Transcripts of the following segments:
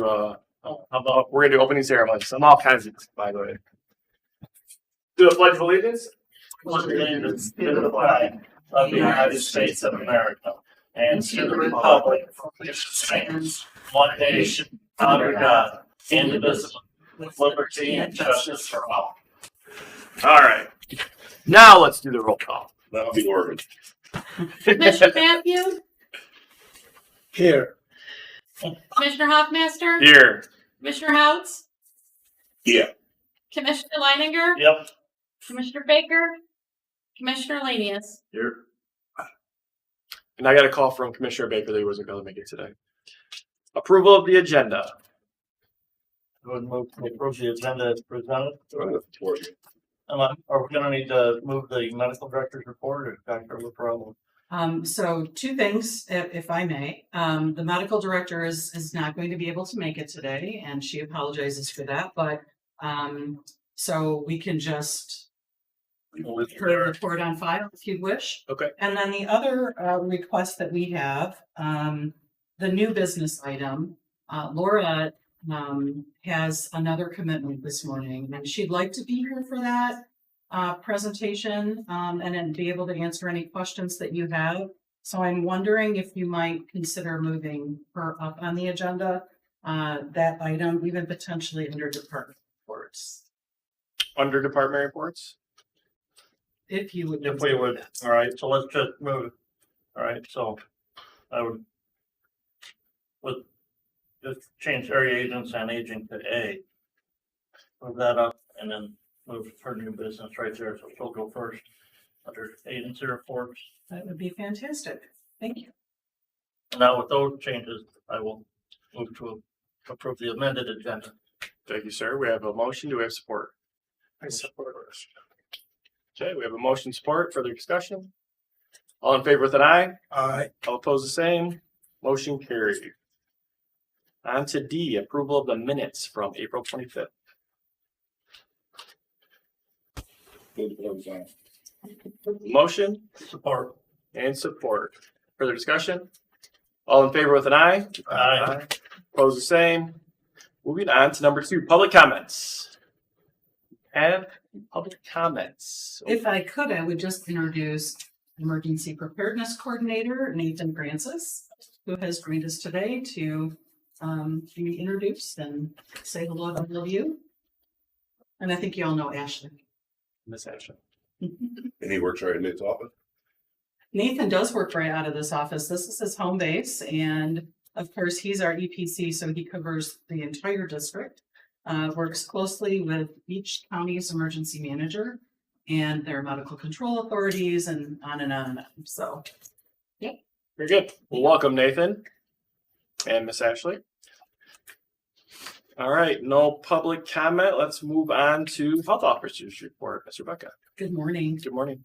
We're gonna do opening ceremonies. I'm all kinds of, by the way. Do a pledge of allegiance. Pledge allegiance to the flag of the United States of America and to the republic for which it stands, one nation, under God, indivisible, with liberty and justice for all. All right. Now let's do the roll call. That'll be ordered. Commissioner Matthew, Here. Commissioner Hoffmaster, Here. Commissioner Houts, Yeah. Commissioner Leininger, Yep. Commissioner Baker, Commissioner Lanius. Here. And I got a call from Commissioner Baker that he wasn't going to make it today. Approval of the agenda. I would move to approve the agenda as presented. Are we gonna need to move the medical director's report or Dr. LaPro? So two things, if I may. The medical director is not going to be able to make it today, and she apologizes for that, but so we can just put a report on file if you wish. Okay. And then the other request that we have, the new business item, Laura has another commitment this morning, and she'd like to be here for that presentation and then be able to answer any questions that you have. So I'm wondering if you might consider moving her up on the agenda, that item, even potentially under department reports. Under department reports. If you would. If we would, all right, so let's just move it. All right, so I would just change area agents and aging to A. Move that up and then move her new business right there, so she'll go first under agency reports. That would be fantastic. Thank you. Now with those changes, I will move to approve the amended agenda. Thank you, sir. We have a motion. Do we have support? I support. Okay, we have a motion support. Further discussion? All in favor with an eye? Aye. All opposed the same? Motion carried. On to D, approval of the minutes from April 25th. Motion Support. and support. Further discussion? All in favor with an eye? Aye. Opposed the same? Moving on to number 2, public comments. Have public comments. If I could, I would just introduce Emergency Preparedness Coordinator Nathan Francis, who has joined us today to be introduced and say hello to all of you. And I think you all know Ashley. Miss Ashley. And he works right in his office. Nathan does work right out of this office. This is his home base, and of course, he's our EPC, so he covers the entire district. Works closely with each county's emergency manager and their medical control authorities, and on and on and on. So, Very good. Well, welcome, Nathan and Miss Ashley. All right, no public comment. Let's move on to health officer's report. Ms. Rebecca. good morning. Good morning.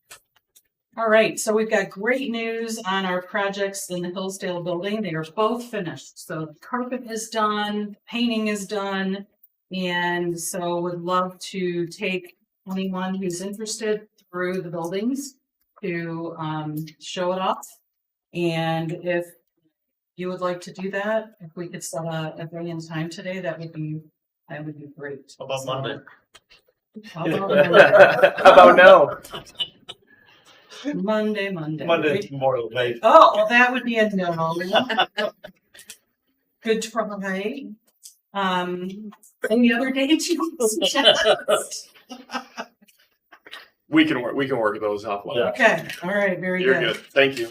All right, so we've got great news on our projects in the Hillsdale building. They are both finished. So the carpet is done, painting is done, and so would love to take anyone who's interested through the buildings to show it off. And if you would like to do that, if we could set a day and time today, that would be great. How about Monday? How about Monday? How about no? Monday. Monday's Memorial Day. Oh, well, that would be a no. Good try. Any other dates you suggest? We can work those offline. Yeah. Okay, all right, very You're good. good. Thank you.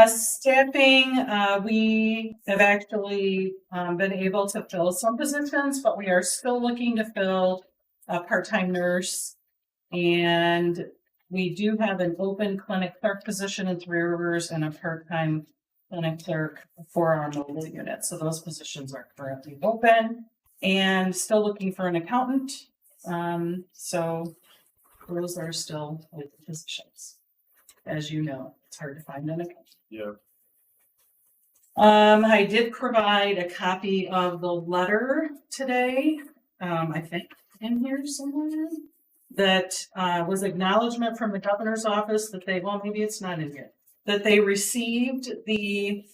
Staffing, we have actually been able to fill some positions, but we are still looking to fill a part-time nurse. And we do have an open clinic clerk position in Three Rivers and a part-time clinic clerk for our mobile unit. So those positions are currently open, and still looking for an accountant. So those are still open positions. As you know, it's hard to find an accountant. Yeah. I did provide a copy of the letter today, I think in here somewhere, that was acknowledgement from the governor's office that they, well, maybe it's not in here, that they received the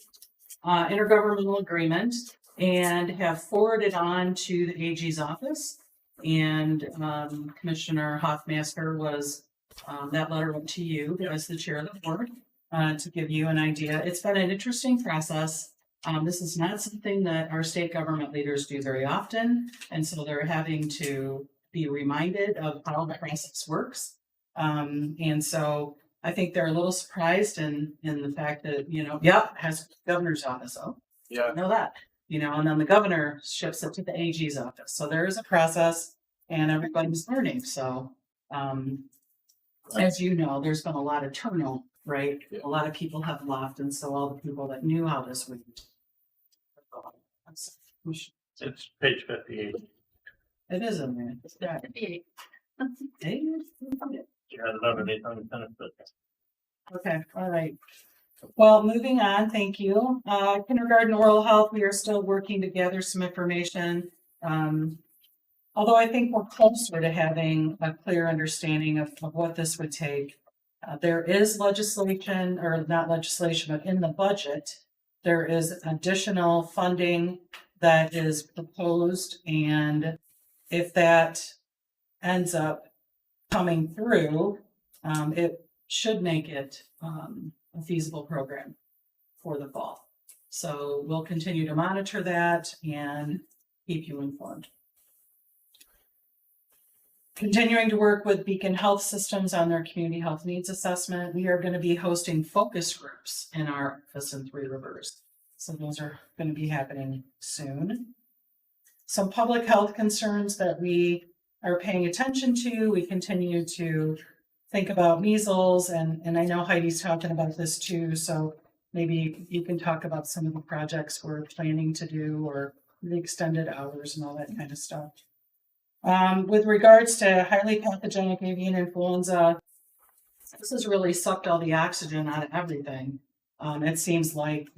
intergovernmental agreement and have forwarded on to the AG's office. And Commissioner Hoffmaster was, that letter went to you as the chair of the board to give you an idea. It's been an interesting process. This is not something that our state government leaders do very often. And so they're having to be reminded of how the process works. And so I think they're a little surprised in the fact that, has governor's office. Oh, Yeah. I know that, and then the governor ships it to the AG's office. So there is a process and everybody's learning. So, as you know, there's been a lot of turnover, right? Yeah. A lot of people have left. And so all the people that knew how this would. It's page 58. It is in there. It's there. Hey, You had another date on the benefit. okay, all right. Well, moving on, thank you. Kindergarten oral health, we are still working to gather some information. Although I think we're closer to having a clear understanding of what this would take. There is legislation, or not legislation, but in the budget, there is additional funding that is proposed. And if that ends up coming through, it should make it a feasible program for the fall. So we'll continue to monitor that and keep you informed. Continuing to work with Beacon Health Systems on their community health needs assessment. We are going to be hosting focus groups in our office in Three Rivers. So those are going to be happening soon. Some public health concerns that we are paying attention to. We continue to think about measles, and I know Heidi's talking about this too. So maybe you can talk about some of the projects we're planning to do, or the extended hours and all that kind of stuff. With regards to highly pathogenic avian influenza, this has really sucked all the oxygen out of everything. It seems like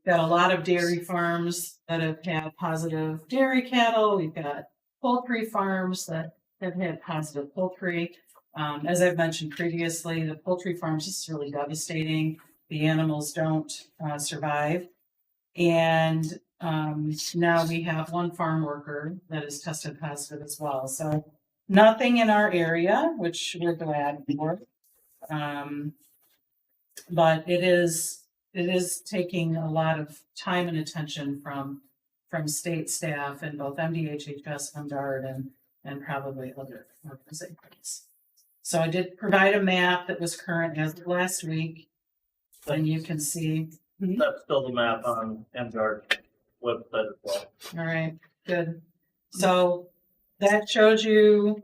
got a lot of dairy farms that have had positive dairy cattle. We've got poultry farms that have had positive poultry. As I've mentioned previously, the poultry farms is really devastating. The animals don't survive. And now we have one farm worker that is tested positive as well. So nothing in our area, which we're glad for. But it is taking a lot of time and attention from state staff and both MDHHS, MDARD, and probably other organizations. So I did provide a map that was current as of last week, and you can see. That's still the map on MGuard website as well. All right, good. So that shows you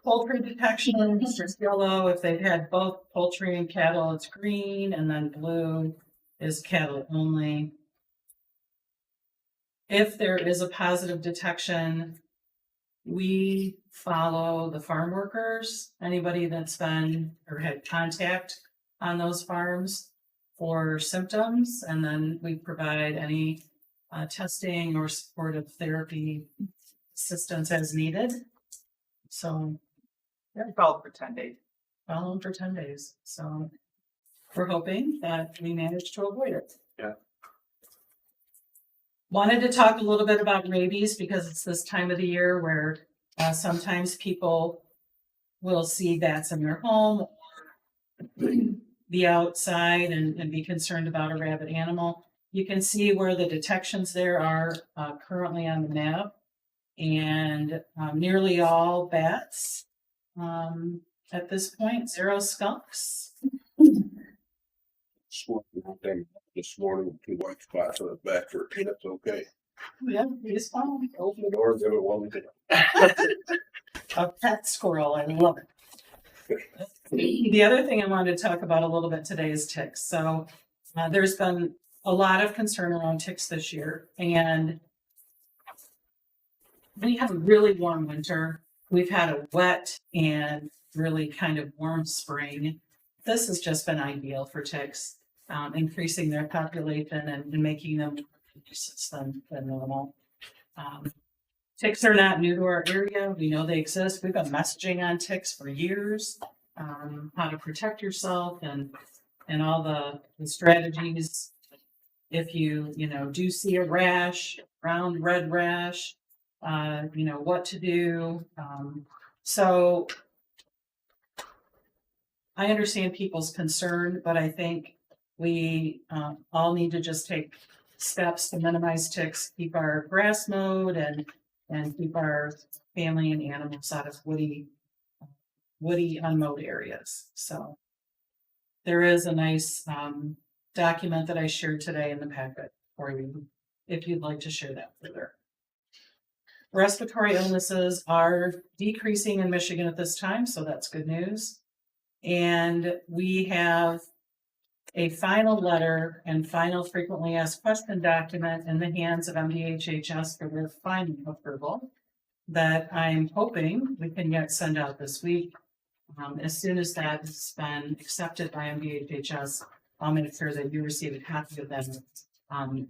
poultry detection, it's yellow. If they've had both poultry and cattle, it's green, and then blue is cattle only. If there is a positive detection, we follow the farm workers, anybody that's been or had contact on those farms for symptoms, and then we provide any testing or supportive therapy assistance as needed. So Follow for 10 days. follow them for 10 days. So we're hoping that we manage to avoid it. Yeah. Wanted to talk a little bit about rabies because it's this time of the year where sometimes people will see bats in their home, or be outside and be concerned about a rabid animal. You can see where the detections there are currently on the map, and nearly all bats at this point, 0 skunks. This morning, 2 white spots on the back for that's okay. Yeah, he's fine. Open the door, give it one. A pet squirrel, I love it. The other thing I wanted to talk about a little bit today is ticks. So there's been a lot of concern around ticks this year, and we have a really warm winter. We've had a wet and really kind of warm spring. This has just been ideal for ticks, increasing their population and making them more than normal. Ticks are not new to our area. We know they exist. We've been messaging on ticks for years, how to protect yourself and all the strategies if you, do see a rash, round red rash, what to do. So I understand people's concern, but I think we all need to just take steps to minimize ticks, keep our grass mowed, and keep our family and animals out of woody unmowed areas. So there is a nice document that I shared today in the packet for you, if you'd like to share that further. Respiratory illnesses are decreasing in Michigan at this time, so that's good news. And we have a final letter and final frequently asked question document in the hands of MDHHS for their final approval that I'm hoping we can send out this week. As soon as that has been accepted by MDHHS, I'll make sure that you receive a copy of them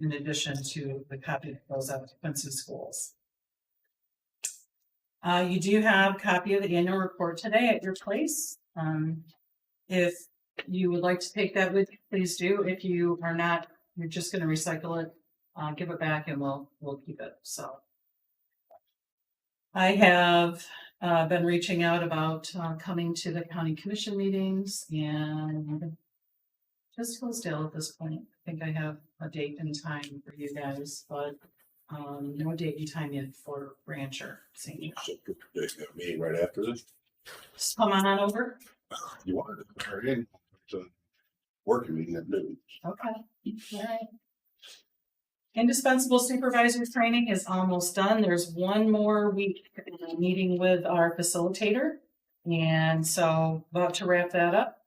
in addition to the copy that goes out to Quincy schools. You do have a copy of the annual report today at your place. If you would like to take that with you, please do. If you are not, you're just going to recycle it, give it back and we'll keep it. So I have been reaching out about coming to the county commission meetings and just Hillsdale at this point. I think I have a date and time for you guys, but no date and time yet for Rancher. St. John. So put the date, meeting right after this. Just come on over. You wanted to put her in. It's a working meeting at noon. Okay. All right. Indispensable supervisor training is almost done. There's one more week meeting with our facilitator. And so about to wrap that up.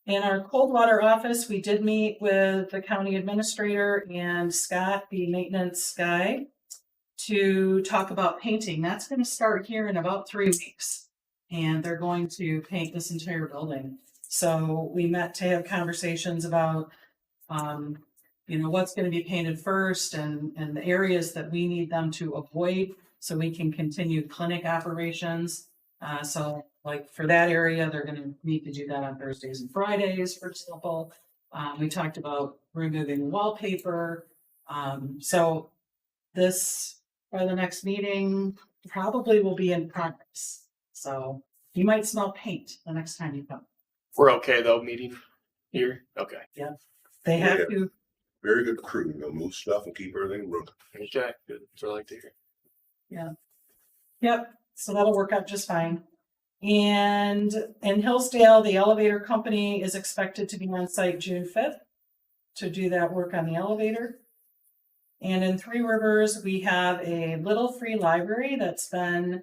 In our Coldwater office, we did meet with the county administrator and Scott, the maintenance guy, to talk about painting. That's going to start here in about 3 weeks. And they're going to paint this entire building. So we met to have conversations about, what's going to be painted first and the areas that we need them to avoid so we can continue clinic operations. So like for that area, they're going to need to do that on Thursdays and Fridays, for example. We talked about removing wallpaper. So this, by the next meeting, probably will be in progress. So you might smell paint the next time you come. We're okay though, meeting here? Okay. They have Yeah. to, Very good crew. They'll move stuff and keep everything running. Okay, good. That's what I like to hear. yep, so that'll work out just fine. And in Hillsdale, the elevator company is expected to be on site June 5th to do that work on the elevator. And in Three Rivers, we have a little free library that's been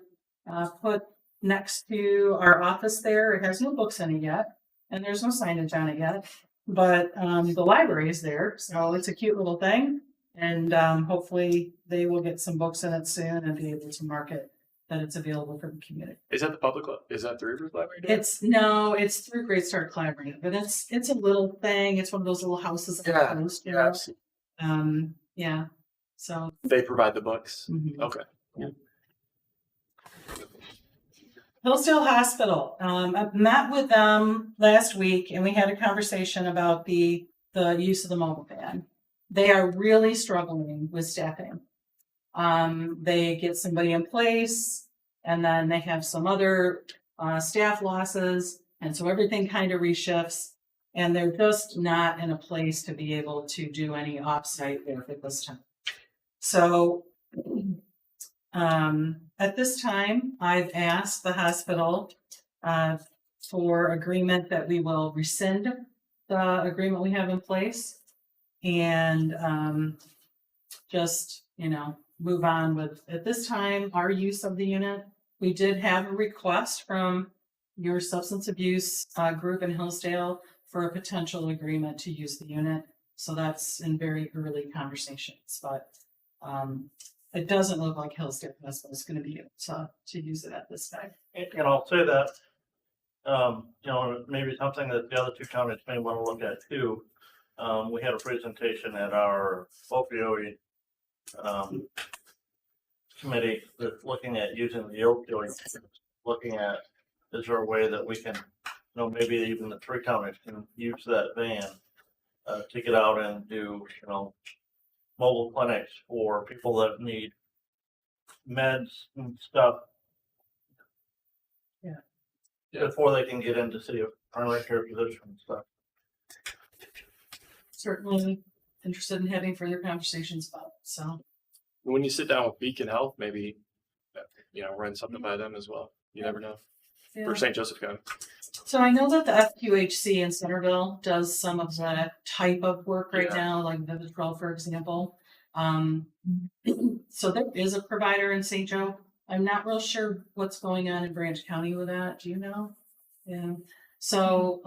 put next to our office there. It has no books in it yet, and there's no signage on it yet, but the library is there, so it's a cute little thing. And hopefully they will get some books in it soon and be able to market that it's available for the community. Is that the public, is that the Rivers Library? It's through Great Start Collaborative, but it's a little thing. It's one of those little houses. on the Yeah, coast, Yeah, I've seen- yeah. So They provide the books. mhm. Okay. Hillsdale Hospital. I met with them last week and we had a conversation about the use of the mobile van. They are really struggling with staffing. They get somebody in place and then they have some other staff losses. And so everything kind of reshifts and they're just not in a place to be able to do any offsite work at this time. So at this time, I've asked the hospital for agreement that we will rescind the agreement we have in place and just, move on with, at this time, our use of the unit. We did have a request from your substance abuse group in Hillsdale for a potential agreement to use the unit. So that's in very early conversations, but it doesn't look like Hillsdale Hospital is going to be able to use it at this time. And I'll say that, maybe something that the other two counties may want to look at too. We had a presentation at our opioid committee that's looking at using the opioid, looking at, is there a way that we can, maybe even the three counties can use that van to get out and do, mobile clinics for people that need meds and stuff. Yeah. Before they can get in to see a primary care physician and stuff. Certainly interested in having further conversations about it, so. When you sit down with Beacon Health, maybe, run something by them as well. You never know. Yeah. For St. Joseph County. So I know that the FQHC in Centerville does some of that type of work right now, like Vivitrol, for example. So there is a provider in St. Joe. I'm not real sure what's going on in Branch County with that. Do you know? Yeah. So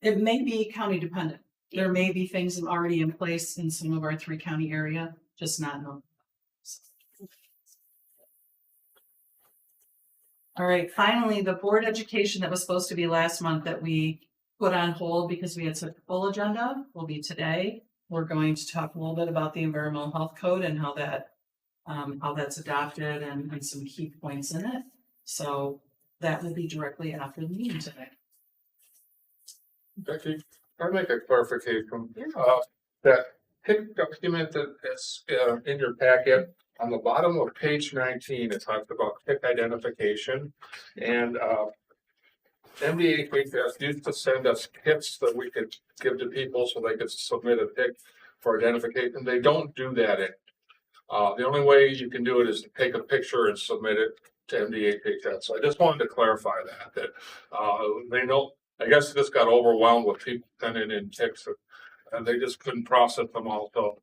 it may be county dependent. There may be things already in place in some of our 3-county area, just not known. All right, finally, the board education that was supposed to be last month that we put on hold because we had such a full agenda will be today. We're going to talk a little bit about the environmental health code and how that's adopted and some key points in it. So that will be directly after the meeting today. Becky, I'll make a clarification. That PIC document that is in your packet, on the bottom of page 19, it talks about PIC identification. And MDHHS used to send us kits that we could give to people so they could submit a PIC for identification. They don't do that in. The only way you can do it is to take a picture and submit it to MDHHS. So I just wanted to clarify that they know. I guess it just got overwhelmed with people sending in ticks and they just couldn't process them all. So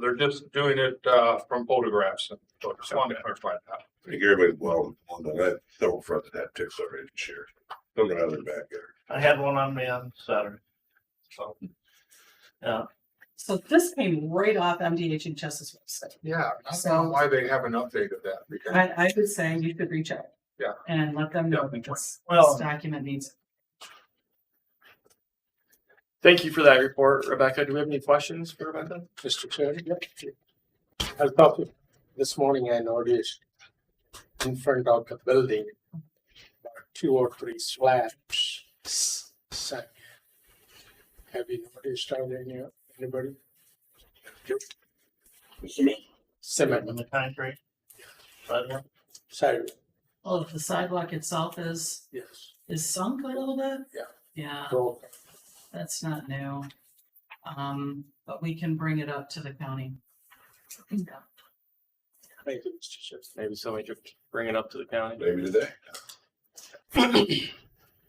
they're just doing it from photographs. And so I just wanted to clarify that. I think everybody's well on that. I have several friends that have ticks already to share. Still got other back there. I had one on me on Saturday. So, yeah. So this came right off MDHHS's website. Yeah, I don't know why they haven't updated that. Because I would say you could reach out. Yeah. And let them know Yeah. because Well- this document needs it. Thank you for that report, Rebecca. Do we have any questions for Rebecca? Mr. Chair, I talked this morning, I noticed in front of the building, about 2 or 3 slabs. Set. Have you noticed out there, anybody? Cement, In the concrete. Sidewalk. side, Well, if the sidewalk itself is yes. sunk a little bit. Yeah. Yeah, So, that's not new. But we can bring it up to the county. thank you, Mr. Chair. Maybe somebody could bring it up to the county. Maybe today.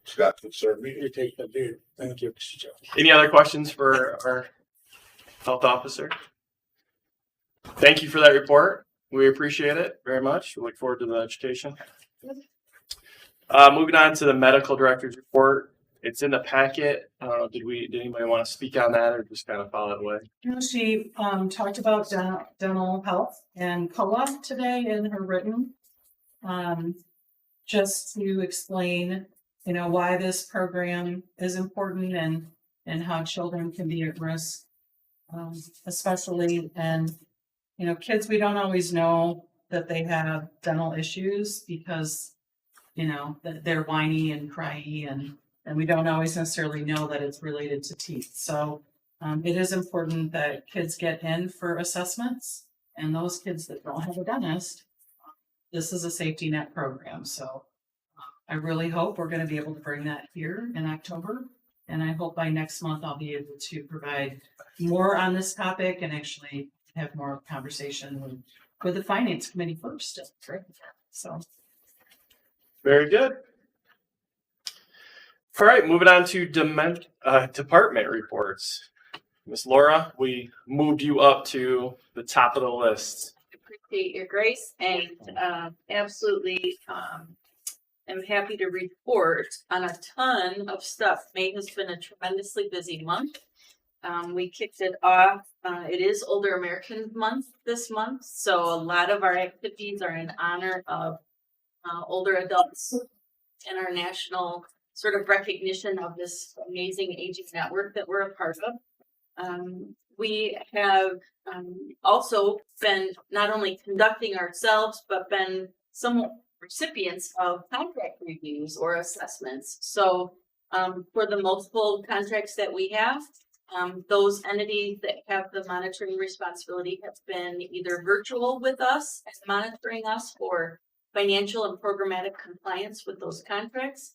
Scott could serve me. You take the lead. Thank you, Mr. Chair. Any other questions for our health officer? Thank you for that report. We appreciate it very much. We look forward to the education. Moving on to the medical director's report. It's in the packet. Did anybody want to speak on that or just kind of follow it away? She talked about dental health and COA today in her written. Just to explain, why this program is important and how children can be at risk, especially and kids, we don't always know that they have dental issues because that they're whiny and cryy and we don't always necessarily know that it's related to teeth. So it is important that kids get in for assessments, and those kids that don't have a dentist, this is a safety net program. So I really hope we're going to be able to bring that here in October. And I hope by next month I'll be able to provide more on this topic and actually have more conversation with the finance committee first. So. Very good. All right, moving on to department reports. Miss Laura, we moved you up to the top of the list. Appreciate your grace and absolutely am happy to report on a ton of stuff. May has been a tremendously busy month. We kicked it off. It is Older Americans Month this month, so a lot of our activities are in honor of older adults and our national sort of recognition of this amazing aging network that we're a part of. We have also been not only conducting ourselves, but been some recipients of contract reviews or assessments. So for the multiple contracts that we have, Those entities that have the monitoring responsibility have been either virtual with us and monitoring us for financial and programmatic compliance with those contracts.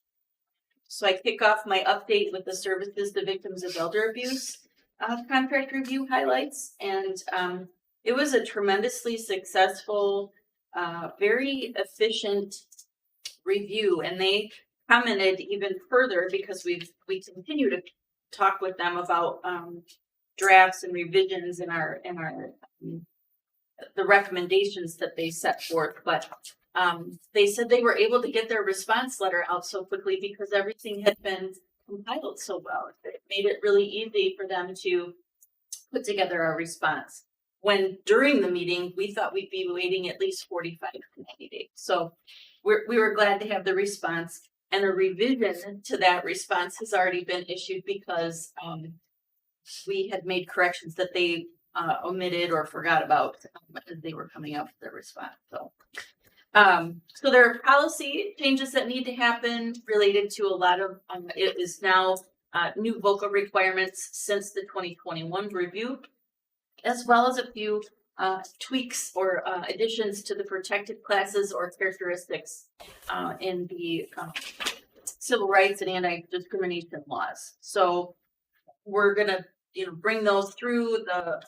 So I kick off my update with the services to victims of elder abuse contract review highlights. And it was a tremendously successful, very efficient review. And they commented even further because we continue to talk with them about drafts and revisions in our the recommendations that they set forth. But they said they were able to get their response letter out so quickly because everything had been compiled so well. It made it really easy for them to put together a response. When during the meeting, we thought we'd be waiting at least 45 to 90 days. So we were glad to have the response, and a revision to that response has already been issued because we had made corrections that they omitted or forgot about as they were coming up with their response. So there are policy changes that need to happen related to a lot of, it is now new VOCA requirements since the 2021 review, as well as a few tweaks or additions to the protected classes or characteristics in the civil rights and anti-discrimination laws. So we're gonna, bring those through the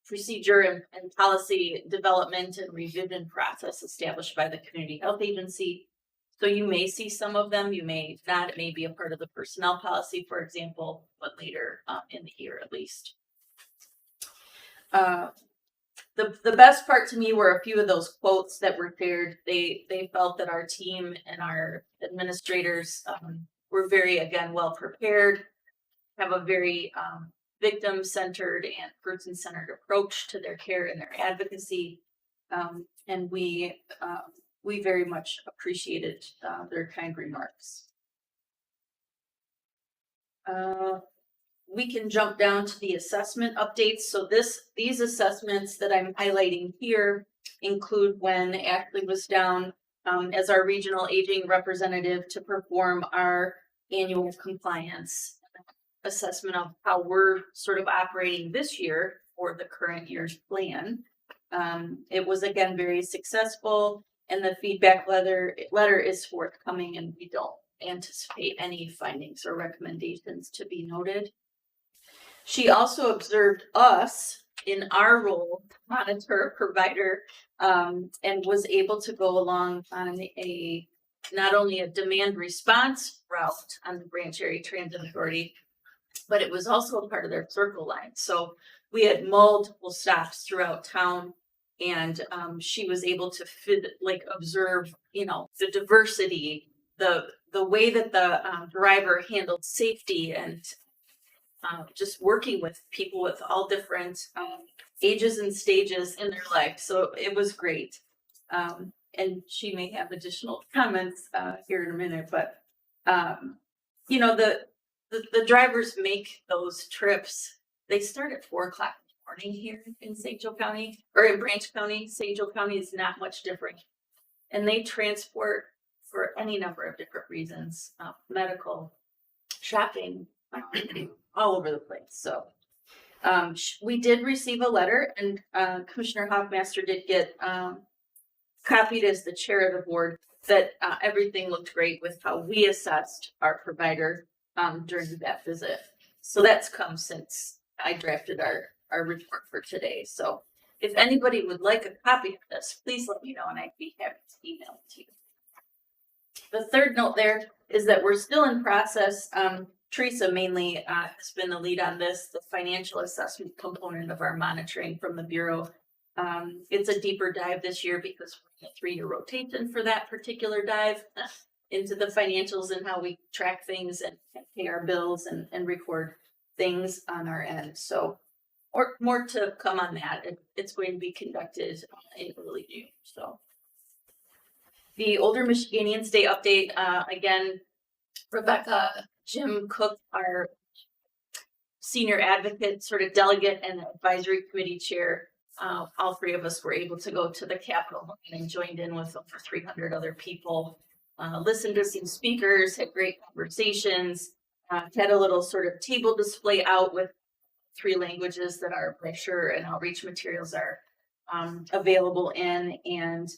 procedure and policy development and revision process established by the Community Health Agency. So you may see some of them, you may not. It may be a part of the personnel policy, for example, but later in the year at least. The best part to me were a few of those quotes that were shared. They felt that our team and our administrators were very, again, well prepared, have a very victim-centered and person-centered approach to their care and their advocacy, and we very much appreciated their kind remarks. We can jump down to the assessment updates. So these assessments that I'm highlighting here include when Ashley was down as our regional aging representative to perform our annual compliance assessment of how we're sort of operating this year for the current year's plan. It was again very successful, and the feedback letter is forthcoming, and we don't anticipate any findings or recommendations to be noted. She also observed us in our role, monitor provider, and was able to go along on not only a demand response route on the Branch Area Transit Authority, but it was also a part of their circle line. So we had multiple stops throughout town, and she was able to observe, the diversity, the way that the driver handled safety, and just working with people with all different ages and stages in their life. So it was great. And she may have additional comments here in a minute, but the drivers make those trips. They start at 4 o'clock in the morning here in St. Joe County, or in Branch County. St. Joe County is not much different. And they transport for any number of different reasons, medical, shopping, all over the place. So we did receive a letter, and Commissioner Hoffmaster did get copied as the chair of the board that everything looked great with how we assessed our provider during that visit. So that's come since I drafted our report for today. So if anybody would like a copy of this, please let me know, and I'd be happy to email it to you. The third note there is that we're still in process. Teresa mainly has been the lead on this, the financial assessment component of our monitoring from the Bureau. It's a deeper dive this year because we're in a 3-year rotation for that particular dive into the financials and how we track things and pay our bills and record things on our end. So, or more to come on that. It's going to be conducted in early June. So, the Older Michiganians Day update, again, Rebecca, Jim Cook, our senior advocate, sort of delegate and advisory committee chair, all 3 of us were able to go to the Capitol and joined in with over 300 other people, listened to some speakers, had great conversations, had a little sort of table display out with 3 languages that our brochure and outreach materials are available in. And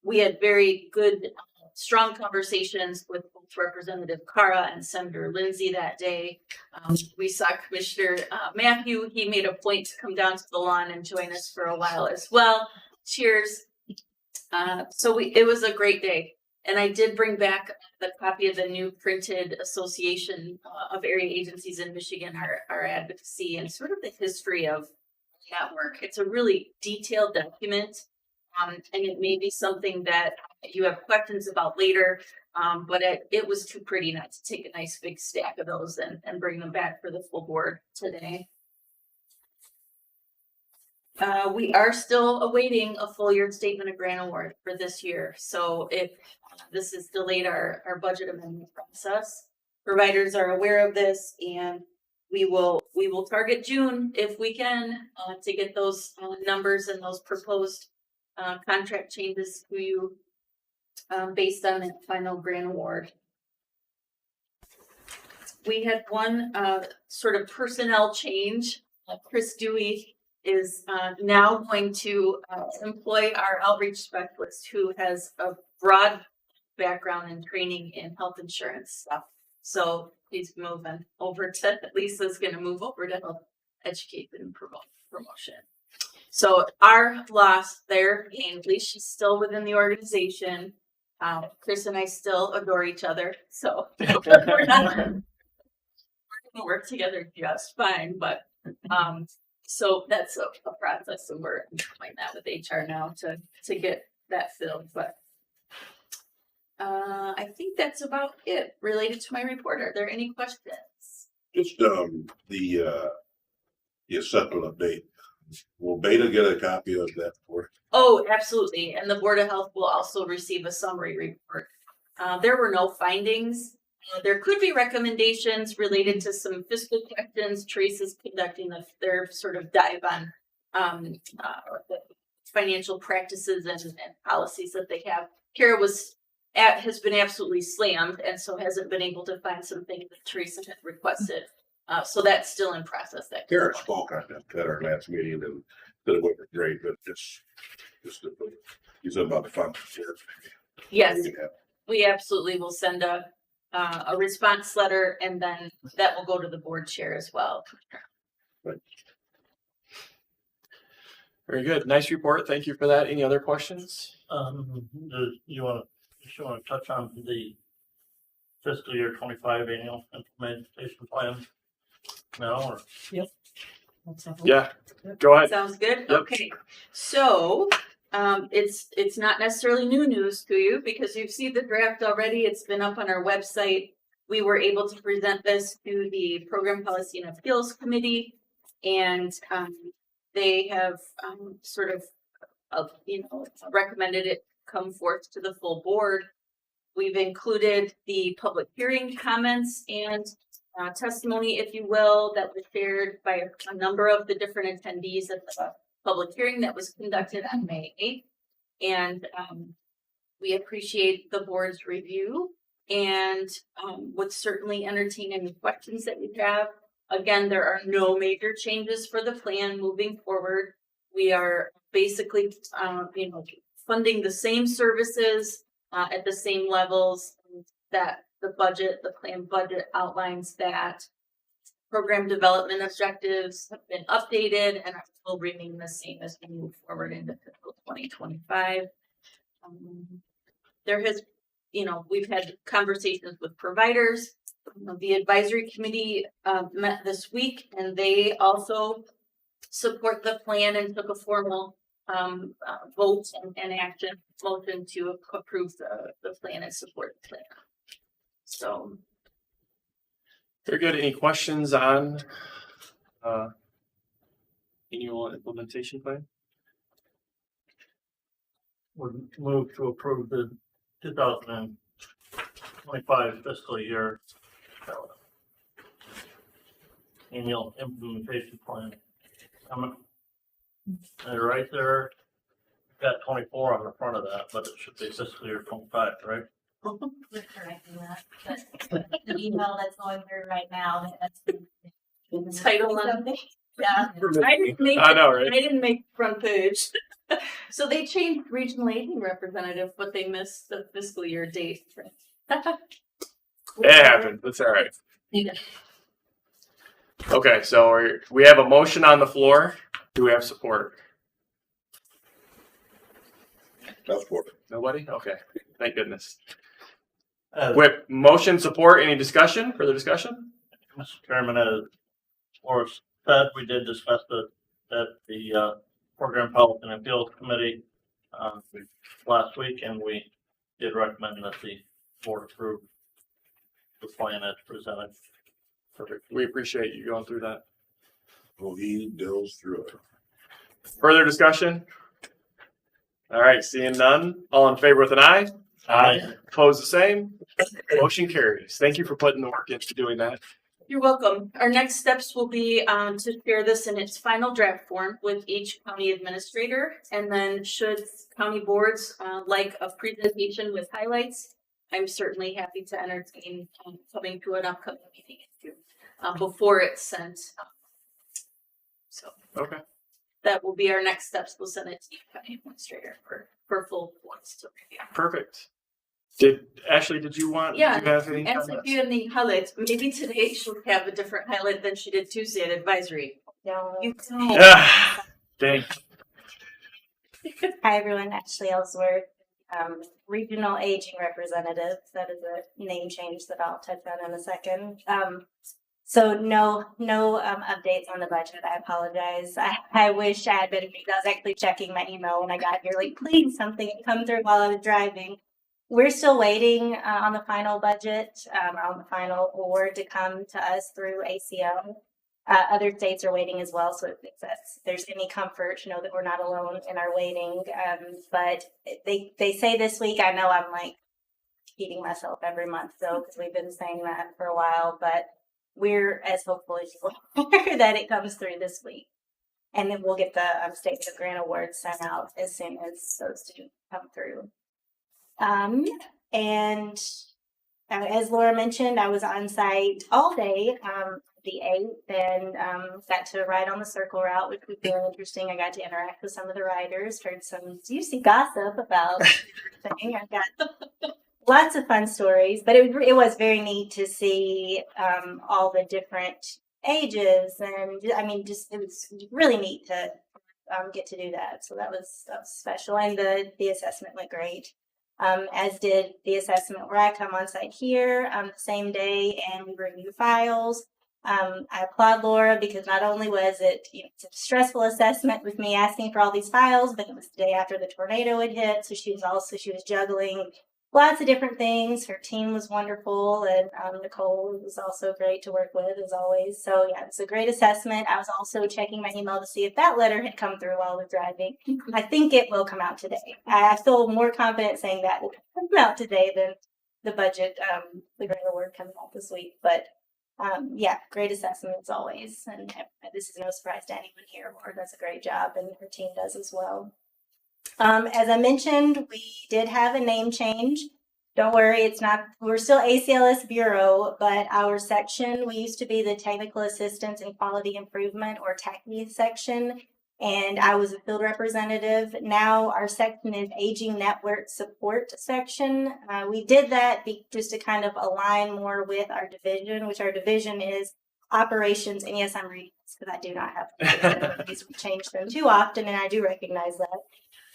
we had very good, strong conversations with both Representative Cara and Senator Lindsay that day. We saw Commissioner Matthew. He made a point to come down to the lawn and join us for a while as well. Cheers. It was a great day. And I did bring back the copy of the new printed Association of Area Agencies in Michigan, our advocacy, and sort of the history of that work. It's a really detailed document, and it may be something that you have questions about later, but it was too pretty not to take a nice big stack of those and bring them back for the full board today. We are still awaiting a full year statement of grant award for this year. So if this has delayed our budget amendment process, providers are aware of this, and we will target June if we can to get those numbers and those proposed contract changes to you based on the final grant award. We had one sort of personnel change. Chris Dewey is now going to employ our outreach specialist, who has a broad background and training in health insurance stuff. So he's moving over to, Lisa's going to move over to help educate and promote promotion. So our loss there, and at least she's still within the organization. Chris and I still adore each other, so we're gonna work together just fine. But so that's a process, and we're doing that with HR now to get that filled. But I think that's about it related to my report. Are there any questions? Just the assessment update. Will Beta get a copy of that for? Oh, absolutely. And the Board of Health will also receive a summary report. There were no findings. There could be recommendations related to some fiscal questions. Teresa's conducting their sort of dive on the financial practices and policies that they have. Kara has been absolutely slammed, and so hasn't been able to find some things that Teresa had requested. So that's still in process. That Kara spoke on that at our last meeting, and said it wasn't great, but just you said about the fund. Yes, we absolutely will send a response letter, and then that will go to the board chair as well. Very good. Nice report. Thank you for that. Any other questions? You want to touch on the fiscal year 25 annual implementation plan now, or? Yeah, go ahead. Sounds good. Yep. Okay, so it's not necessarily new news to you because you've seen the draft already. It's been up on our website. We were able to present this to the Program Policy and Appeals Committee, and they have sort of recommended it come forth to the full board. We've included the public hearing comments and testimony, if you will, that was shared by a number of the different attendees at the public hearing that was conducted on May 8th. And we appreciate the board's review and would certainly entertain any questions that you have. Again, there are no major changes for the plan moving forward. We are basically, funding the same services at the same levels that the plan budget outlines. That program development objectives have been updated and will remain the same as we move forward into fiscal 2025. We've had conversations with providers. The advisory committee met this week, and they also support the plan and took a formal vote and action motion to approve the plan and support the plan. So, Very good. Any questions on annual implementation plan? Would move to approve the 2025 fiscal year annual implementation plan. Right there, got 24 on the front of that, but it should be fiscal year 25, right? We're correcting that, but the email that's going through right now, that's. Title on- Something. Yeah. I didn't make, I know, right? I didn't make front page. So they changed regional aging representative, but they missed the fiscal year date. It happened. That's all right. Yeah. Okay, so we have a motion on the floor. Do we have support? That's for it. Nobody? Okay. Thank goodness. As With motion support, any discussion? Further discussion? Mr. Chairman, as Forrest said, we did discuss it at the Program Health and Appeals Committee last week, and we did recommend that the board approve the plan as presented. Perfect. We appreciate you going through that. Well, he deals through it. Further discussion? All right, seeing none. All in favor with an eye? Aye. Opposed the same? Motion carries. Thank you for putting the work into doing that. You're welcome. Our next steps will be to share this in its final draft form with each county administrator. And then should county boards like a presentation with highlights, I'm certainly happy to entertain coming to an upcoming meeting before it's sent. So Okay. that will be our next steps. We'll send it to each county administrator for full boards to review. Perfect. Ashley, did you want, Yeah, did you have any And comments? if you have any highlights, maybe today she'll have a different highlight than she did Tuesday at advisory. No. You don't. Ah, dang. Hi, everyone. Ashley Ellsworth, Regional Aging Representative. That is a name change that I'll touch on in a second. So no updates on the budget. I apologize. I wish I had been. I was actually checking my email when I got here. Like, please, something had come through while I was driving. We're still waiting on the final budget, on the final award to come to us through ACO. Other states are waiting as well, so if there's any comfort, know that we're not alone in our waiting. But they say this week. I know I'm like repeating myself every month, though, because we've been saying that for a while. But we're as hopeful as you are that it comes through this week, and then we'll get the state grant awards sent out as soon as those do come through. And as Laura mentioned, I was on site all day, the 8th, and got to ride on the circle route, which was very interesting. I got to interact with some of the riders, heard some juicy gossip about everything. I got lots of fun stories, but it was very neat to see all the different ages, and I mean, just it was really neat to get to do that. So that was special, and the assessment went great. As did the assessment where I come on site here the same day and we review files. I applaud Laura because not only was it it's a stressful assessment with me asking for all these files, but it was the day after the tornado had hit, so she was juggling lots of different things. Her team was wonderful, and Nicole was also great to work with as always. So yeah, it's a great assessment. I was also checking my email to see if that letter had come through while I was driving. I think it will come out today. I feel more confident saying that will come out today than the budget, the grant award coming out this week. But yeah, great assessment as always. And this is no surprise to anyone here. Laura does a great job, and her team does as well. As I mentioned, we did have a name change. Don't worry, we're still ACLS Bureau, but our section, we used to be the Technical Assistance and Quality Improvement, or TACME section, and I was a field representative. Now our section is Aging Network Support section. We did that just to kind of align more with our division, which our division is operations, and yes, I'm reading this because I do not have these change them too often, and I do recognize that.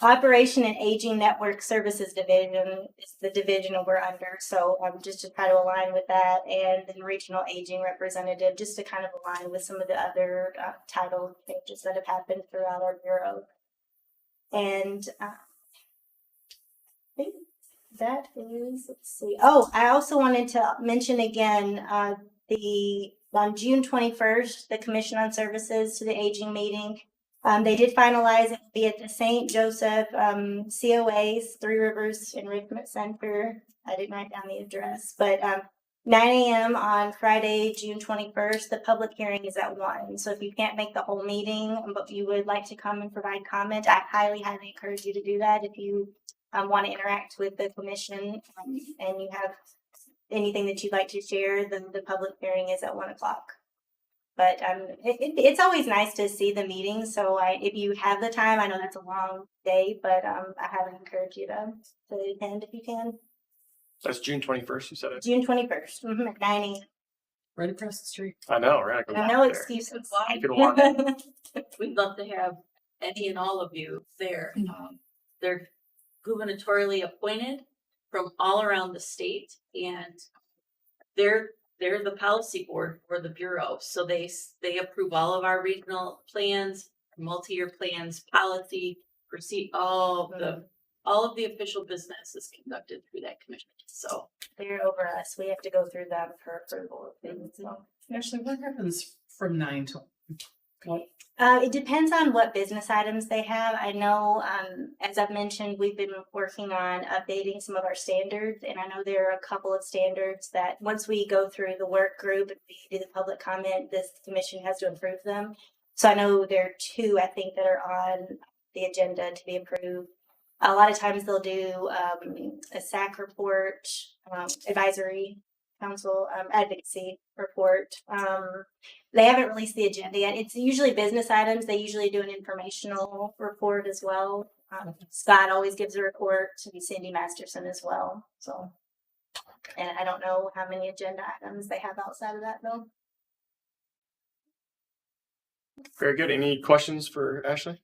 Operation and Aging Network Services Division is the division we're under, so just to try to align with that, and then Regional Aging Representative, just to kind of align with some of the other title changes that have happened throughout our bureau. And I think that is, let's see. Oh, I also wanted to mention again on June 21st, the Commission on Services to the Aging meeting. They did finalize it to be at the St. Joseph COAs, Three Rivers Enrichment Center. I didn't write down the address, but 9 a.m. on Friday, June 21st. The public hearing is at 1. So if you can't make the whole meeting, but you would like to come and provide comment, I highly, highly encourage you to do that. If you want to interact with the commission, and you have anything that you'd like to share, then the public hearing is at 1:00. But it's always nice to see the meetings. So if you have the time, I know that's a long day, but I highly encourage you to attend if you can. That's June 21st, you said it? June 21st, at 9 a.m. Right across the street. I know, right? I No excuses. I could walk. We'd love to have any and all of you there. They're gubernatorially appointed from all around the state, and they're the policy board for the bureau. So they approve all of our regional plans, multi-year plans, policy, receipt, all of the official business is conducted through that commission. So They're over us. We have to go through them for approval of things. So. Actually, what happens from 9 to? It depends on what business items they have. I know, as I've mentioned, we've been working on updating some of our standards, and I know there are a couple of standards that once we go through the work group and we do the public comment, this commission has to approve them. So I know there are 2, I think, that are on the agenda to be approved. A lot of times they'll do a SAC report, advisory council advocacy report. They haven't released the agenda yet. It's usually business items. They usually do an informational report as well. Scott always gives a report, and Cindy Masterson as well. So, and I don't know how many agenda items they have outside of that though. Very good. Any questions for Ashley?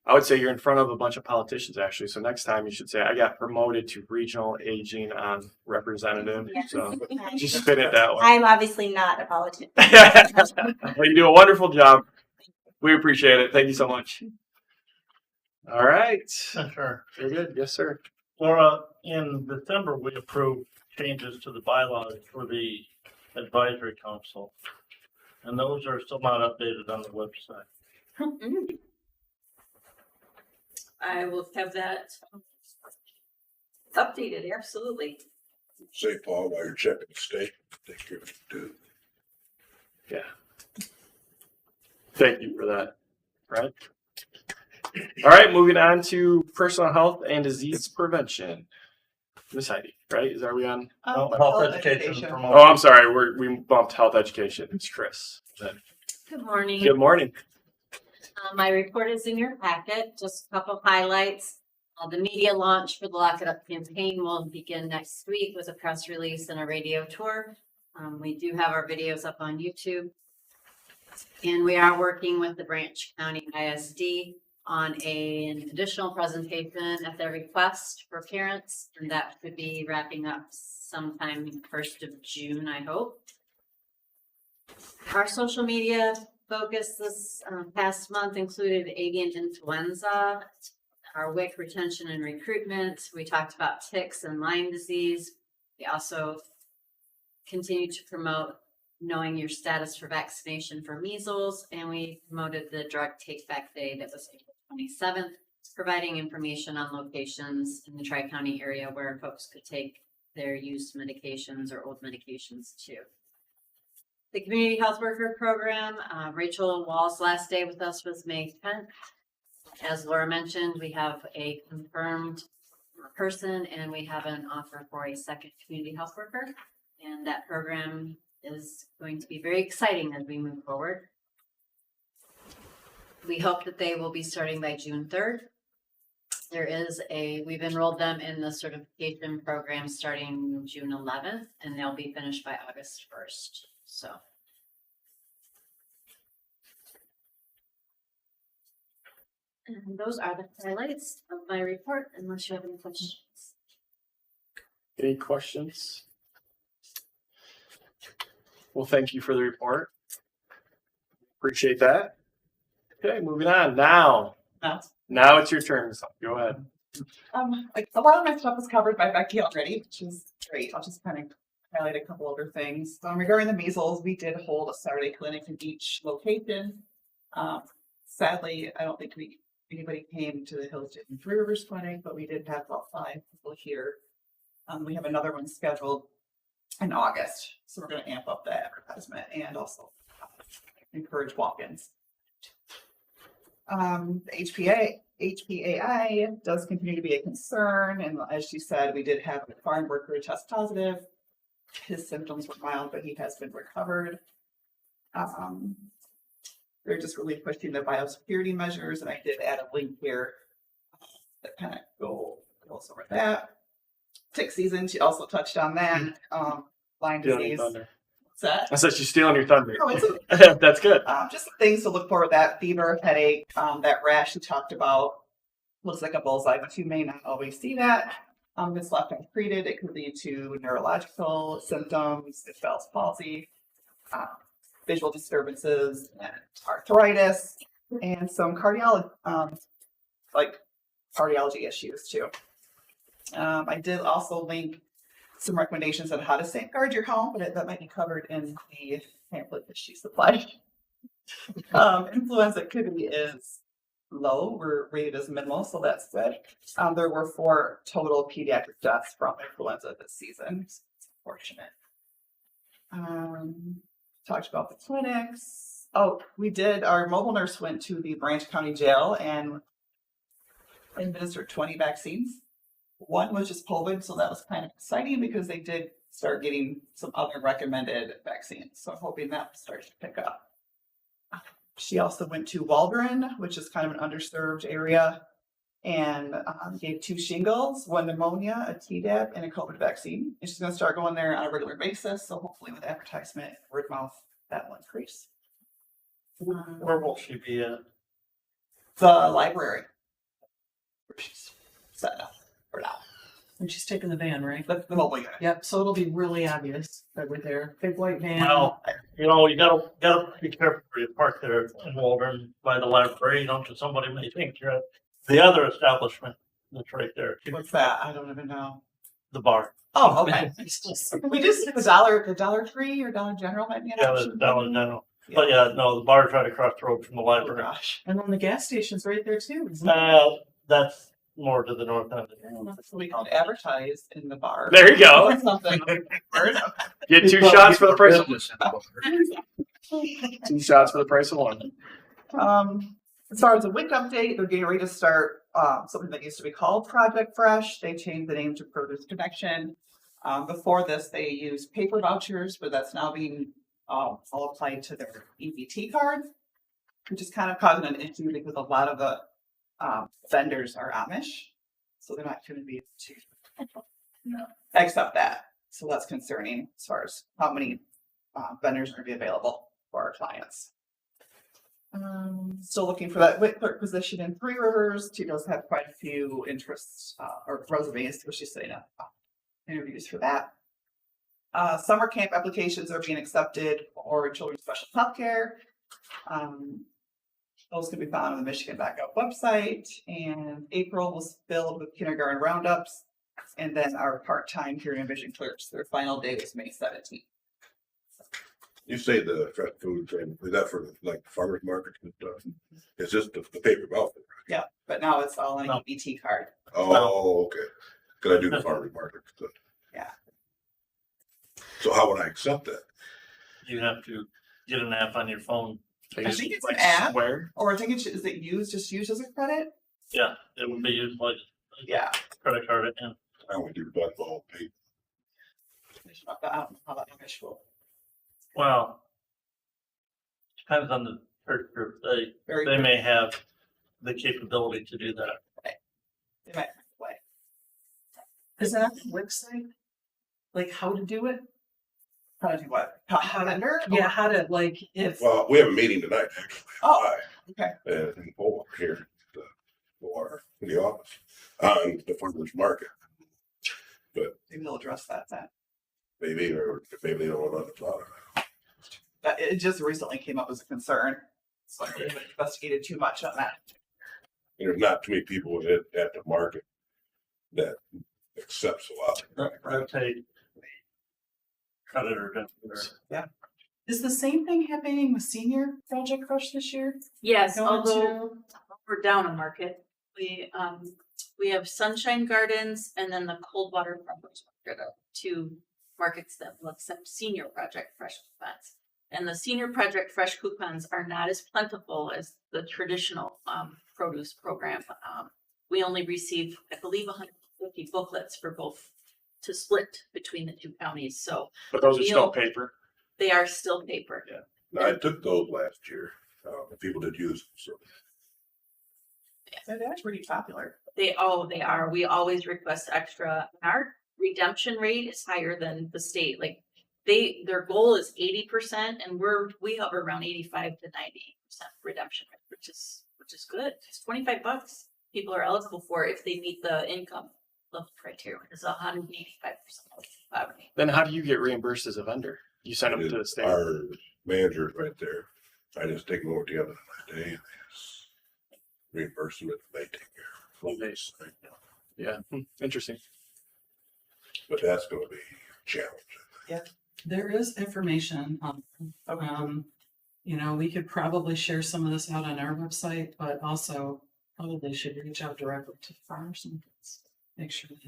I would say you're in front of a bunch of politicians, actually. So next time you should say, I got promoted to regional aging on representative. Yes. So just spin it that way. I'm obviously not a politician. Well, you do a wonderful job. We appreciate it. Thank you so much. All right. Sure. Very good. Yes, sir. Laura, in December, we approved changes to the bylaws for the advisory council. And those are still not updated on the website. I will have that updated, absolutely. Say, Paul, while you're checking the state, take care of it too. Yeah. Thank you for that. Right. All right. Moving on to personal health and disease prevention. Miss Heidi, right? Are we on? Health education. Oh, I'm sorry. We bumped health education. It's Chris. Good morning. Good morning. My report is in your packet, just a couple of highlights. The media launch for the Lock It Up campaign will begin next week with a press release and a radio tour. We do have our videos up on YouTube. And we are working with the Branch County ISD on an additional presentation at their request for parents. And that should be wrapping up sometime 1st of June, I hope. Our social media focus this past month included avian influenza, our WIC retention and recruitment. We talked about ticks and Lyme disease. We also continue to promote knowing your status for vaccination for measles, and we promoted the drug take back day that was April 27th, providing information on locations in the Tri-County area where folks could take their used medications or old medications too. The community health worker program, Rachel Wall's last day with us was May 10th. As Laura mentioned, we have a confirmed person and we have an offer for a second community health worker. And that program is going to be very exciting as we move forward. We hope that they will be starting by June 3rd. We've enrolled them in the certification program starting June 11th, and they'll be finished by August 1st. So. And those are the highlights of my report, unless you have any questions. Any questions? Well, thank you for the report. Appreciate that. Okay, moving on. Now it's your turn. So go ahead. Like a lot of my stuff was covered by Becky already, which is great. I'll just kind of highlight a couple other things. Regarding the measles, we did hold a Saturday clinic in each location. Sadly, I don't think anybody came to the Hillsdale and Three Rivers clinic, but we did have about 5 people here. We have another one scheduled in August, so we're going to amp up the advertisement and also encourage walk-ins. HPAI does continue to be a concern, and as she said, we did have a farm worker test positive. His symptoms were mild, but he has been recovered. They're just really pushing the biosecurity measures, and I did add a link here that kind of goes over that. Tick season, she also touched on that. Lyme disease. What's that? I said she's stealing your thunder. No, it's That's good. just some things to look for with that: fever, headache, that rash you talked about. Looks like a bullseye, but you may not always see that. If it's left untreated, it could lead to neurological symptoms, Bell's palsy, visual disturbances, and arthritis, and some cardiology issues too. I did also link some recommendations on how to safeguard your home, but that might be covered in the pamphlet that she supplied. Influenza activity is low. We're rated as minimal, so that's good. There were 4 total pediatric deaths from influenza this season. It's unfortunate. Talked about the clinics. Oh, our mobile nurse went to the Branch County Jail and administered 20 vaccines. One was just COVID, so that was kind of exciting because they did start getting some other recommended vaccines. So I'm hoping that starts to pick up. She also went to Waldron, which is kind of an underserved area, and gave 2 shingles, 1 pneumonia, a Tdap, and a COVID vaccine. And she's going to start going there on a regular basis. So hopefully with advertisement, word of mouth, that will increase. Where will she be at? The library, where she's set up for now. And she's taking the van, right? The mobile unit. Yep, so it'll be really obvious that we're there. Big white van. Well, you know, you gotta be careful where you park there in Waldron by the library, you know, because somebody may think you're at the other establishment that's right there, What's that? I don't even know. the bar. Oh, okay. We just the Dollar Tree or Dollar General might be an Yeah, option. that's down in Denver. But yeah, no, the bar's right across the road from the Oh library. gosh. And then the gas station's right there too, isn't it? That's more to the north end. So we could advertise in the bar. There you go. Or something. Get 2 shots for the price of 2 shots for the price of 1. As far as a WIC update, they're getting ready to start something that used to be called Project Fresh. They changed the name to Produce Connection. Before this, they used paper vouchers, but that's now being all applied to their EBT card, which is kind of causing an issue because a lot of the vendors are Amish, so they're not going to be able to accept that. So that's concerning as far as how many vendors are going to be available for our clients. Still looking for that WIC clerk position in Three Rivers. She does have quite a few interests or resumes, which she's setting up interviews for that. Summer camp applications are being accepted for children's special health care. Those can be found on the Michigan Backup website. And April was filled with kindergarten roundups. And then our part-time hearing and vision clerks, their final day was May 17th. You say the fresh food, and is that for like farmers markets and stuff? It's just the paper outfit. Yeah, but now it's all on an EBT card. Oh, okay. Could I do the farmers market stuff? Yeah. So how would I accept that? You have to get an app on your phone. I think it's an app, Where? or I think it's, is it just used as a credit? Yeah, it would be used like Yeah. credit card. And I only do that all paper. I don't know how that Amish will. well, depends on the church group. Very They good. may have the capability to do that. They might play. Is that the website? Like how to do it? How to do what? How to enter? Yeah, how to like if Well, we have a meeting tonight, actually. Oh, okay. In Boulder here, or in the office, on the farmers market. But Maybe they'll address that then. maybe, or maybe they don't want to talk. It just recently came up as a concern. So I haven't investigated too much on that. There's not too many people at the market that accepts a lot. Rotate credit or debit. Or- is the same thing happening with Senior Project Crush this year? Yes, Going although to- we're down a market. We have Sunshine Gardens and then the Coldwater Farmers Market, 2 markets that will accept Senior Project Fresh events. And the senior project fresh coupons are not as plentiful as the traditional produce program. We only receive, I believe, 150 booklets for both to split between the two counties. So But those are still Meal- paper. they are still paper. Now, I took those last year. People did use them, so. So they're pretty popular. They are. We always request extra. Our redemption rate is higher than the state. Like their goal is 80% and we have around 85 to 90% redemption rate, which is good. It's $25 people are eligible for if they meet the income level criteria. It's 185% of poverty. Then how do you get reimbursed as a vendor? You send them to the state. Our manager's right there. I just take them over together that day. And reimburse them if they take care of this. Yeah, interesting. But that's gonna be a challenge. There is information on, you know, we could probably share some of this out on our website, but also probably should reach out directly to farmers and make sure that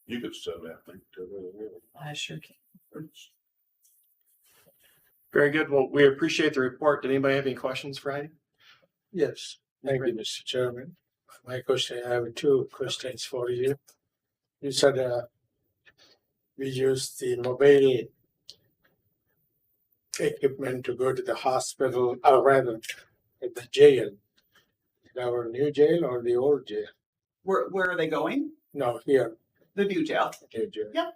You could send that link to them. I sure can. Very good. Well, we appreciate the report. Did anybody have any questions for Heidi? Yes, thank you, Mr. Chairman. My question, I have two questions for you. You said we use the mobile equipment to go to the hospital, or rather, at the jail. Our new jail or the old jail? Where are they going? No, here, The new jail. new jail. Yep.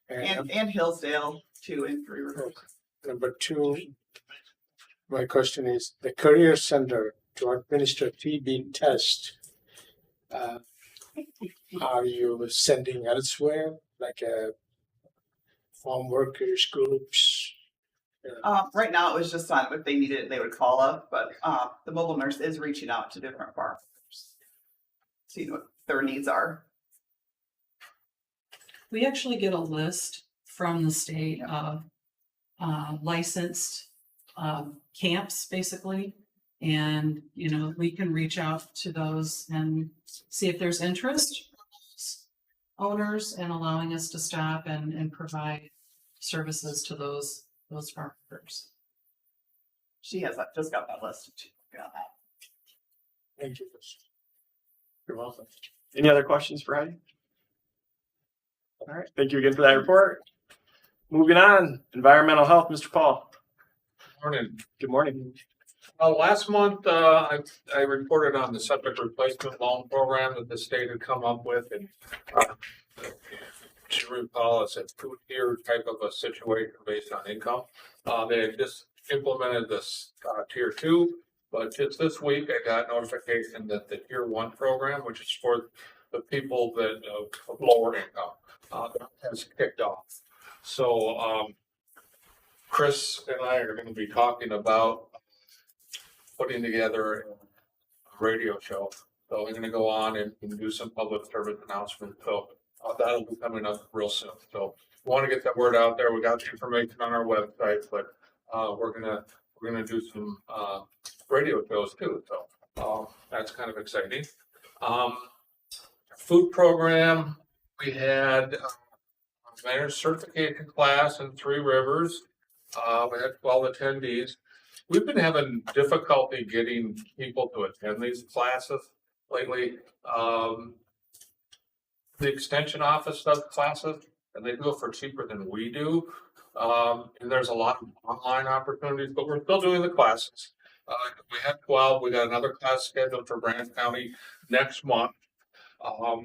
And And Hillsdale, 2 and 3 Rivers. number two, my question is, the career center to administer TB test, are you sending elsewhere, like farm workers groups? Right now, it was just on, if they needed it, they would call up, but, the mobile nurse is reaching out to different farmers. See what their needs are. We actually get a list from the state of licensed camps, basically. And, you know, we can reach out to those and see if there's interest from owners in allowing us to stop and provide services to those farmers. She has, just got that list. Yeah. Thank you. You're welcome. Any other questions for Heidi? All right, thank you again for that report. Moving on, environmental health, Mr. Paul. Morning. Good morning. Last month, I reported on the septic replacement loan program that the state had come up with, and to recall, it's a two-tier type of a situation based on income. They had just implemented this tier 2, but just this week I got notification that the tier 1 program, which is for the people that of lower income, has kicked off. So Chris and I are going to be talking about putting together a radio show. So we're going to go on and do some public service announcements. So that'll be coming up real soon. So we want to get that word out there. We got the information on our website, but we're gonna do some radio shows too. So that's kind of exciting. Food program, we had a manager certification class in 3 Rivers. We had 12 attendees. We've been having difficulty getting people to attend these classes lately. The extension office does classes and they do it for cheaper than we do. And there's a lot of online opportunities, but we're still doing the classes. We had 12. We got another class scheduled for Branch County next month. Our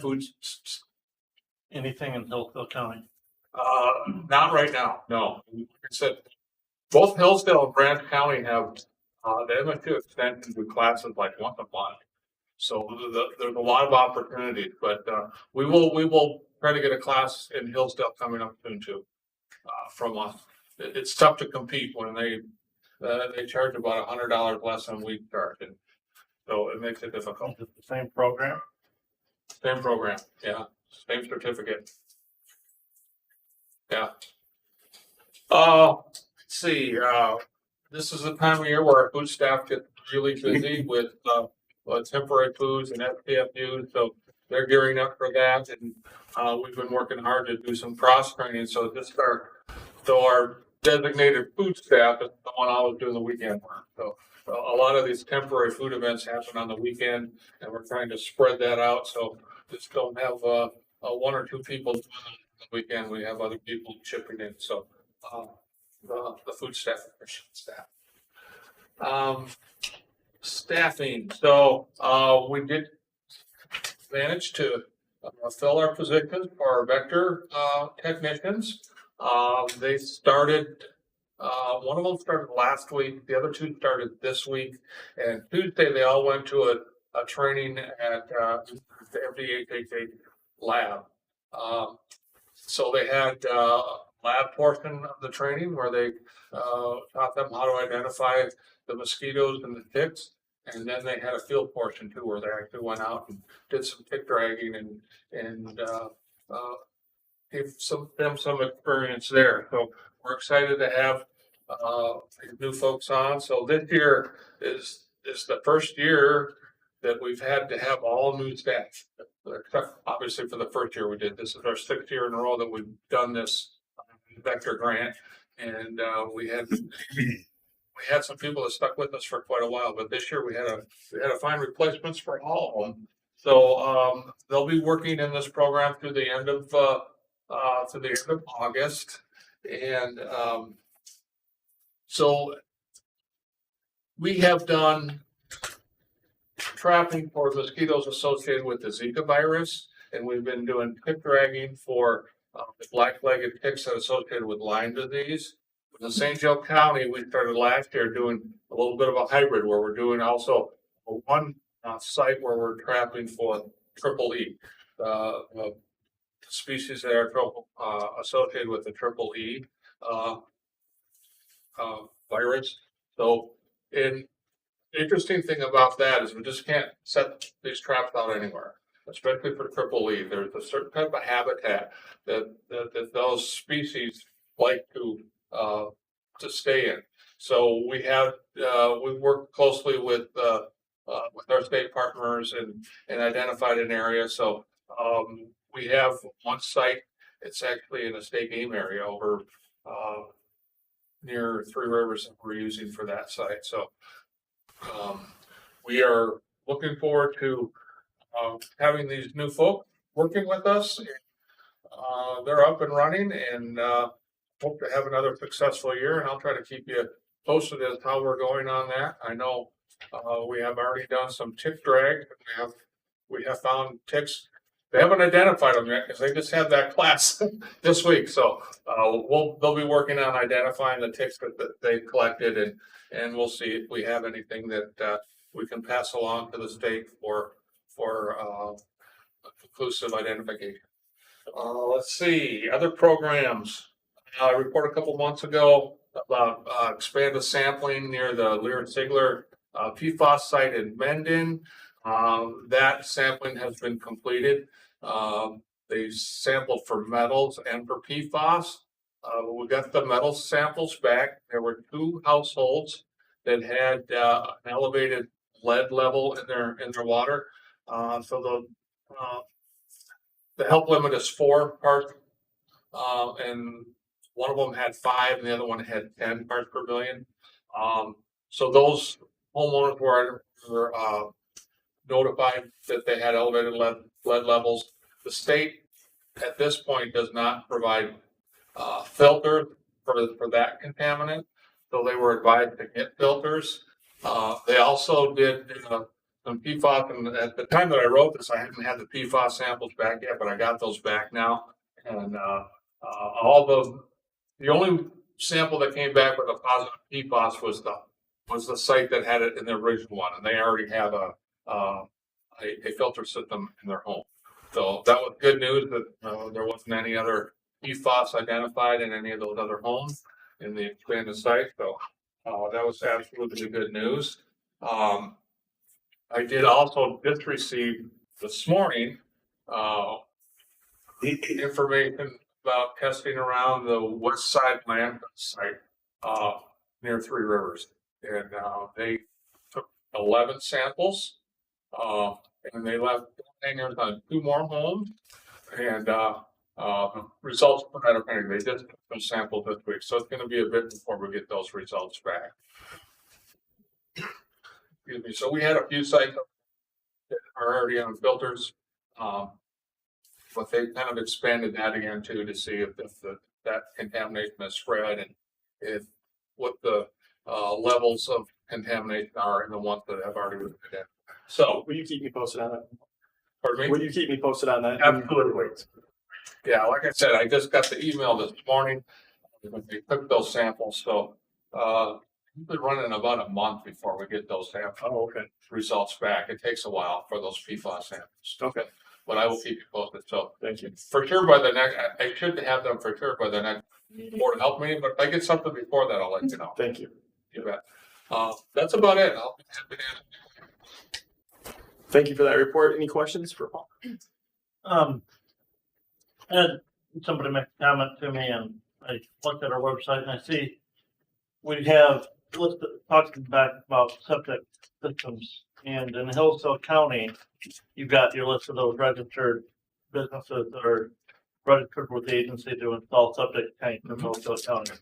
foods. Anything in Hillsdale County? Not right now, no. Like I said, both Hillsdale and Branch County have, the MSU extension do classes like once a month. So there's a lot of opportunities, but, we will try to get a class in Hillsdale coming up soon too, from us. It's tough to compete when they charge about $100 less than we charge, and so it makes it difficult. Is it the same program? Same program, yeah, same certificate. Yeah. Let's see, this is the time of year where our food staff get really busy with temporary foods and SPFUs, so they're gearing up for that, and we've been working hard to do some cross training. So our designated food staff is the one I was doing the weekend work. So a lot of these temporary food events happen on the weekend, and we're trying to spread that out. So just don't have one or two people doing it on the weekend. We have other people chipping in. So the food staff, staffing. So we did manage to fill our positions for our vector technicians. They started, one of them started last week, the other two started this week, and Tuesday they all went to a training at the FDHHA lab. So they had a lab portion of the training where they taught them how to identify the mosquitoes and the ticks. And then they had a field portion too, where they actually went out and did some tick dragging and gave them some experience there. So we're excited to have new folks on. So this year is the first year that we've had to have all new staff. Except obviously for the first year we did. This is our 6th year in a row that we've done this vector grant, and we had some people that stuck with us for quite a while, but this year we had to find replacements for all of them. So they'll be working in this program through the end of August, and so we have done trapping for mosquitoes associated with the Zika virus, and we've been doing tick dragging for the black-legged ticks that are associated with Lyme disease. In St. Joe County, we started last year doing a little bit of a hybrid where we're doing also one site where we're trapping for triple E, species that are associated with the triple E virus. So, the interesting thing about that is we just can't set these traps out anywhere, especially for triple E. There's a certain type of habitat that those species like to stay in. So we have we work closely with our state partners and identified an area. So we have one site. It's actually in a state game area over near Three Rivers that we're using for that site. So we are looking forward to having these new folk working with us. They're up and running, and hope to have another successful year, and I'll try to keep you posted as how we're going on that. I know we have already done some tick drag. We have found ticks. They haven't identified them yet because they just had that class this week. So they'll be working on identifying the ticks that they collected, and we'll see if we have anything that we can pass along to the state for conclusive identification. Let's see, other programs. I reported a couple months ago about expanded sampling near the Lear Sigler PFAS site in Mendon. That sampling has been completed. They sampled for metals and for PFAS. We got the metal samples back. There were 2 households that had an elevated lead level in their water. So the help limit is 4 parts, and one of them had 5 and the other one had 10 parts per billion. So those homeowners were notified that they had elevated lead levels. The state at this point does not provide filter for that contaminant, so they were advised to get filters. They also did some PFAS, and at the time that I wrote this, I hadn't had the PFAS samples back yet, but I got those back now. And the only sample that came back with a positive PFAS was the site that had it in the original one, and they already have a filter system in their home. So that was good news that there wasn't any other PFAS identified in any of those other homes in the expanded site. So that was absolutely good news. I did also just receive this morning information about testing around the west side landfill site near Three Rivers, and they took 11 samples, and they left hangers on 2 more homes, and Results from that are they just took some samples this week, so it's gonna be a bit before we get those results back. Excuse me, so we had a few sites that are already on filters. But they kind of expanded that again too, to see if that contamination has spread and if what the levels of contamination are in the ones that have already been in. So, Will you keep me posted on that? pardon me? Will you keep me posted on that? Absolutely. Yeah, like I said, I just got the email this morning when they took those samples, so we've been running about a month before we get those sample Oh, okay. results back. It takes a while for those PFAS samples. Okay. But I will keep you posted, so Thank you. for sure by the next, I should have them for sure by the next Board of Health meeting, but if I get something before that, I'll let you know. Thank you. You bet. That's about it. I'll be happy to. Thank you for that report. Any questions for Paul? And somebody made a comment to me and I looked at our website and I see we have listed, talking back about septic systems, and in Hillsdale County, you've got your list of those registered businesses that are registered with the agency to install septic tanks in Hillsdale County.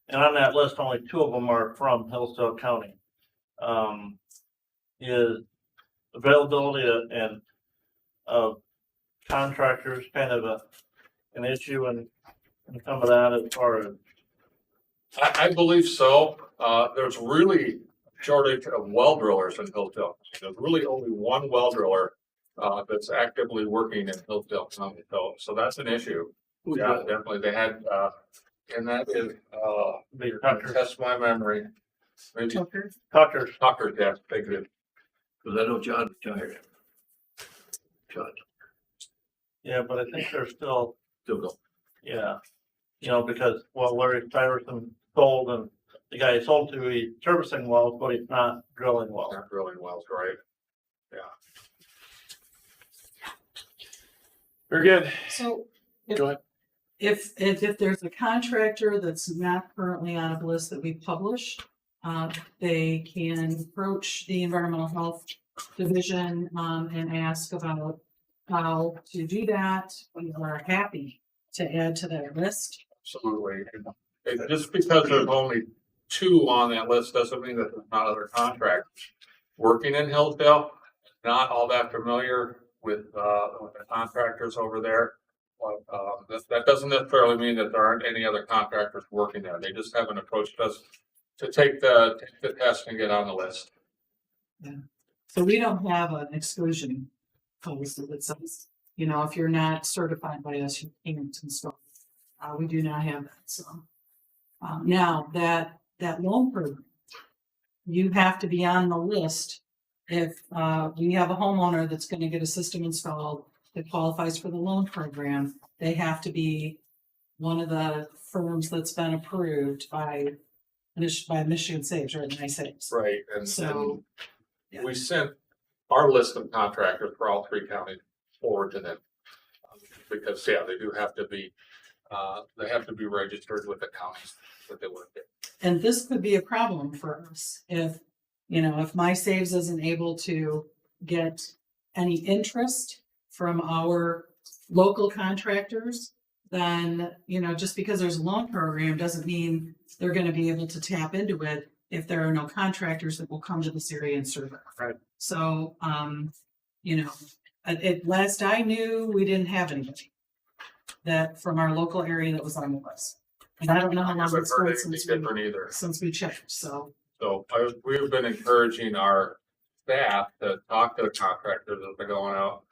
And on that list, only 2 of them are from Hillsdale County. Is availability and of contractors kind of an issue and some of that as far as I believe so. There's really a shortage of well drillers in Hillsdale. There's really only one well driller that's actively working in Hillsdale County. So that's an issue. Yeah, definitely. They had, and that is, test my memory. Maybe Tucker, yeah, they could. Cause I know John retired. John. yeah, but I think they're still, Still yeah. You know, because, well, Larry Tyverson sold and the guy he sold to, he's servicing wells, but he's not drilling wells. Not drilling wells, right? Yeah. Very good. So Go ahead. if there's a contractor that's not currently on a list that we publish, they can approach the environmental health division, and ask about how to do that. We are happy to add to that list. Absolutely. And just because there's only 2 on that list doesn't mean that there's not other contractors working in Hillsdale. Not all that familiar with the contractors over there. But that doesn't necessarily mean that there aren't any other contractors working there. They just haven't approached us to take the test and get on the list. So we don't have an exclusion policy that says, you know, if you're not certified by us, you can't install. We do not have that. So now that loan program, you have to be on the list. If we have a homeowner that's going to get a system installed that qualifies for the loan program, they have to be one of the firms that's been approved by Michigan Saves, or NISAVES. Right. And So we sent our list of contractors for all 3 counties forward to them. Because, yeah, they do have to be, they have to be registered with the counties that they work in. And this could be a problem for us if, you know, if MySaves isn't able to get any interest from our local contractors, then, you know, just because there's a loan program doesn't mean they're going to be able to tap into it if there are no contractors that will come to this area and serve it. Right. So, you know, last I knew, we didn't have anybody that from our local area that was on the list. And I don't know how long Haven't it's heard been anything different either. since we checked, so. So we've been encouraging our staff to talk to the contractors that are going out,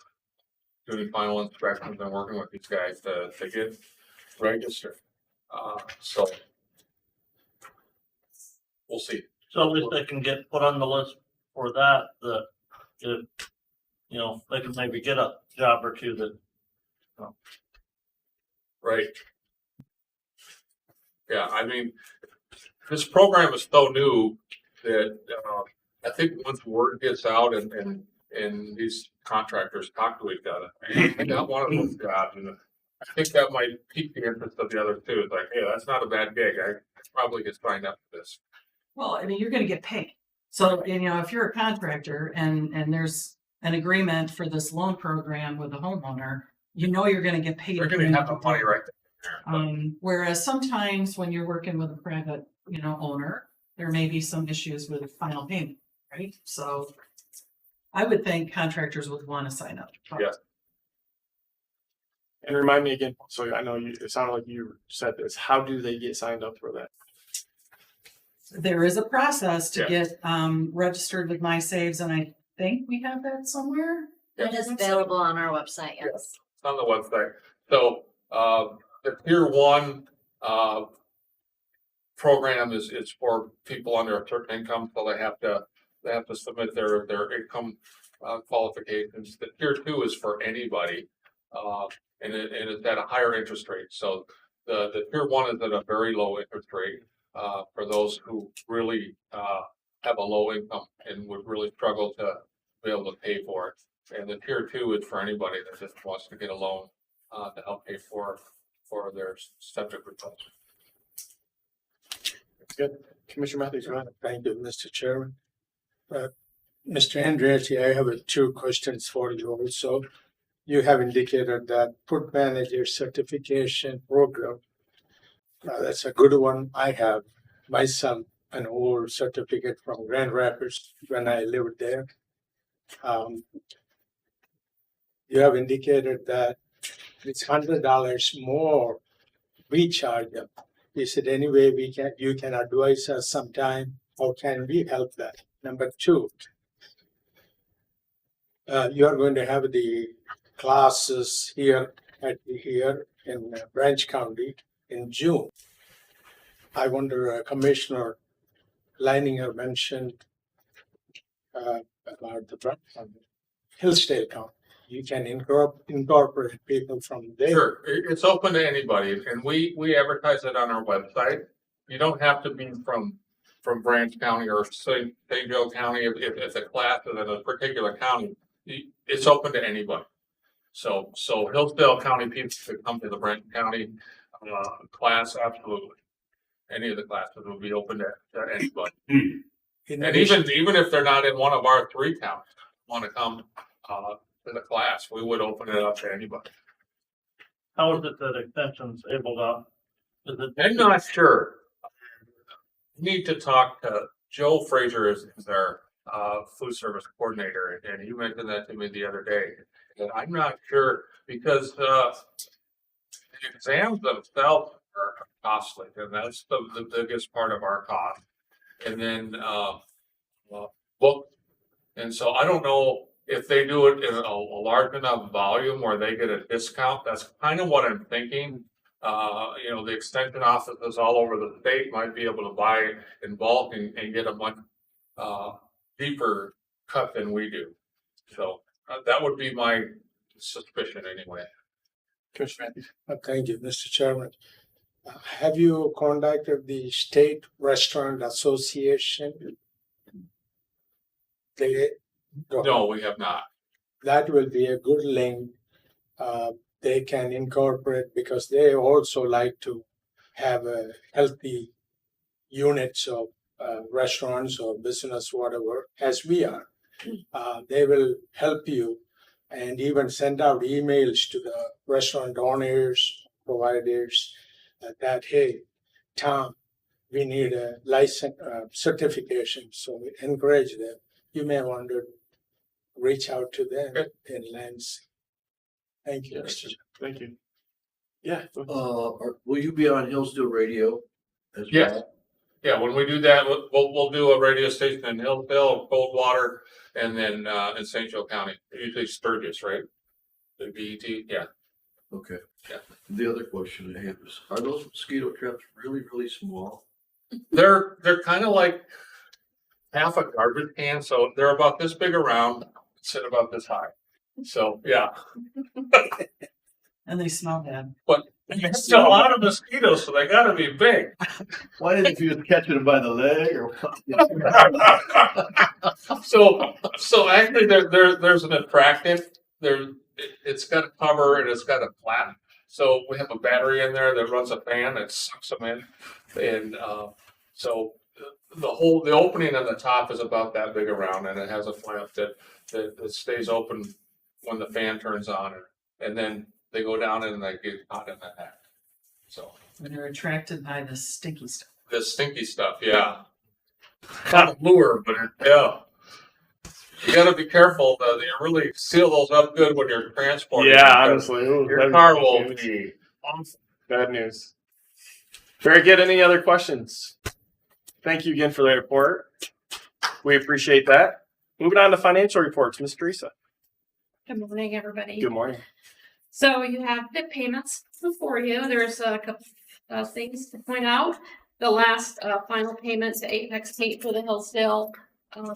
doing final inspections and working with these guys to get registered. So we'll see. So at least they can get put on the list for that, if, you know, they can maybe get a job or 2 that. Right. Yeah, I mean, this program is so new that I think once word gets out and these contractors talk to each other, I got one of those jobs, and I think that might pique the interest of the others too. It's like, hey, that's not a bad gig. I probably get signed up for this. Well, I mean, you're gonna get paid. So, you know, if you're a contractor and there's an agreement for this loan program with the homeowner, you know you're gonna get paid. They're at the gonna end have of the the money day. right there. Whereas sometimes when you're working with a private, owner, there may be some issues with the final payment, right? So I would think contractors would want to sign up. Yes. And remind me again, so I know it sounded like you said this, how do they get signed up for that? There is a process to Yeah. get registered with My Saves, and I think we have that somewhere. It is available on our website, yes. It's on the website. So, the tier one, program is for people under a certain income, so they have to submit their income, qualifications. The tier two is for anybody, and it's at a higher interest rate. So the tier one is at a very low interest rate, for those who really, have a low income and would really struggle to be able to pay for it. And the tier two is for anybody that just wants to get a loan, to help pay for their septic replacement. Good. Commissioner Matthews, go ahead. Thank you, Mr. Chairman. Mr. Andretti, I have two questions for you also. You have indicated that food manager certification program. That's a good one. I have myself an old certificate from Grand Rapids when I lived there. You have indicated that it's $100 more we charge them. Is it any way you can advise us sometime, or can we help that? Number two, you are going to have the classes here in Branch County in June. I wonder, Commissioner Leininger mentioned about the Hillsdale County. You can incorporate people from there. Sure, it's open to anybody, and we advertise it on our website. You don't have to be from Branch County or St. Joe County if it's a class in a particular county. It's open to anybody. So Hillsdale County people could come to the Branch County class, absolutely. Any of the classes will be open to anybody. And even if they're not in one of our 3 counties, want to come to the class, we would open it up to anybody. How is it that Extension's able to? Is it? I'm not sure. Need to talk to Joe Frazier is our food service coordinator, and he mentioned that to me the other day. And I'm not sure because the exams themselves are costly, and that's the biggest part of our cost. And then book, and so I don't know if they do it in a large enough volume where they get a discount. That's kind of what I'm thinking. The extension offices all over the state might be able to buy in bulk and get a much deeper cut than we do. So that would be my suspicion anyway. Commissioner Matthews. Thank you, Mr. Chairman. Have you contacted the State Restaurant Association? No, we have not. That will be a good link. They can incorporate because they also like to have a healthy units of restaurants or business, whatever, as we are. They will help you and even send out emails to the restaurant owners, providers, that, hey, Tom, we need a license certification. So we encourage them. You may want to reach out to them in Lansing. Thank you. Yes. Thank you. Yeah. Will you be on Hillsdale Radio as Yes. well? Yeah, when we do that, we'll do a radio station in Hillsdale, Coldwater, and then in St. Joe County. Usually Sturgis, right? The BET, yeah. Okay. Yeah. The other question I have is, are those mosquito traps really, really small? They're kind of like half a garbage can, so they're about this big around, sit about this high. So yeah, And they smell bad. but it's still a lot of mosquitoes, so they got to be big. Why didn't you just catch them by the leg or? So actually, there's an attractant. It's got a cover and it's got a flap. So we have a battery in there that runs a fan that sucks them in, and so the opening on the top is about that big around, and it has a flap that stays open when the fan turns on, and then they go down and they get caught in the net. So When they're attracted by the stinky stuff. the stinky stuff, yeah. Kind of lure, but yeah. You gotta be careful that you really seal those up good when you're transporting. Yeah, because honestly. Ooh, Your that'd car be will bad news. be awful. Bad news. Very good. Any other questions? Thank you again for the report. We appreciate that. Moving on to financial reports, Ms. Teresa. Good morning, everybody. Good morning. So you have the payments before you. There's a couple of things to point out. The last final payment to Apex Paint for the Hillsdale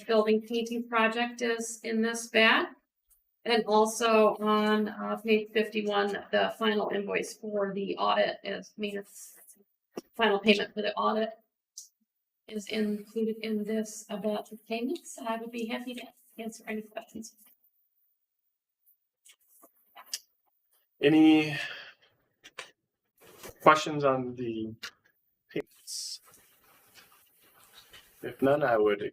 building painting project is in this bat. And also on page 51, the final invoice for the audit is, final payment for the audit is included in this about the payments. I would be happy to answer any questions. Any questions on the payments? If none, I would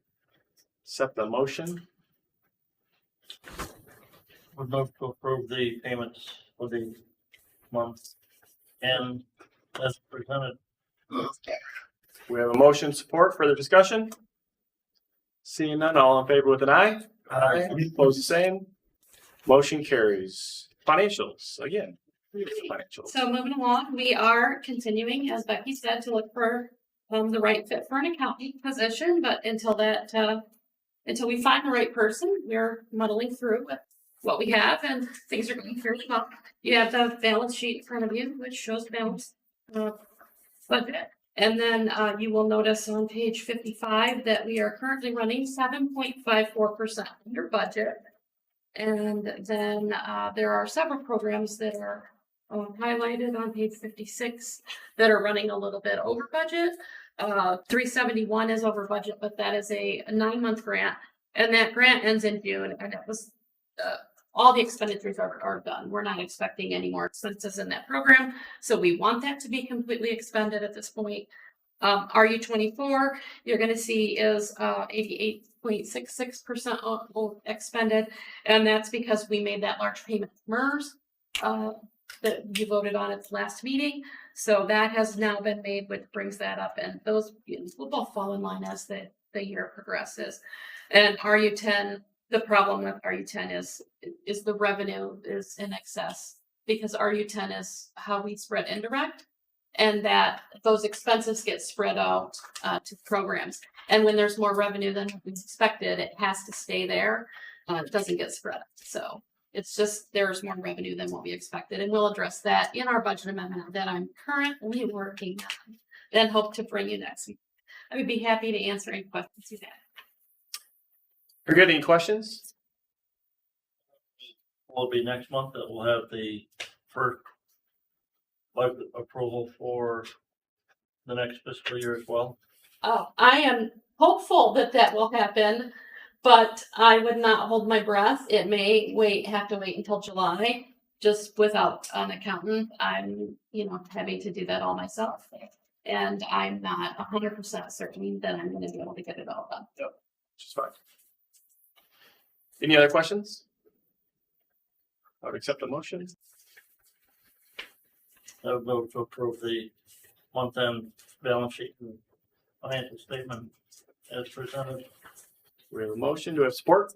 accept the motion. Would move to approve the payments for the month and as presented. We have a motion support. Further discussion? Seeing none, all in favor with an eye? Opposed, the same. Motion carries. Financials, again. Financials. So moving along, we are continuing, as Becky said, to look for the right fit for an accounting position, but until we find the right person, we're muddling through with what we have and things are going fairly well. You have the balance sheet in front of you, which shows balance budget. And then you will notice on page 55 that we are currently running 7.54% under budget. And then there are several programs that are highlighted on page 56 that are running a little bit over budget. 371 is over budget, but that is a 9-month grant. And that grant ends in June, and it was all the expenditures are done. We're not expecting any more expenses in that program. So we want that to be completely expended at this point. RU24, you're going to see is 88.66% expended. And that's because we made that large payment to MERS that you voted on at the last meeting. So that has now been made, which brings that up. And those will both fall in line as the year progresses. And RU10, the problem with RU10 is the revenue is in excess because RU10 is how we spread indirect and that those expenses get spread out to programs. And when there's more revenue than we expected, it has to stay there. It doesn't get spread out. So it's just there's more revenue than what we expected. And we'll address that in our budget amendment that I'm currently working on and hope to bring you next week. I would be happy to answer any questions you have. Very good. Any questions? Will be next month that we'll have the first budget approval for the next fiscal year as well. Oh, I am hopeful that that will happen, but I would not hold my breath. It may have to wait until July, just without an accountant. I'm, having to do that all myself. And I'm not 100% certain that I'm going to be able to get it all done. Yep, which is fine. Any other questions? I would accept the motion. I would vote to approve the month-end balance sheet and financial statement as presented. We have a motion. Do we have support?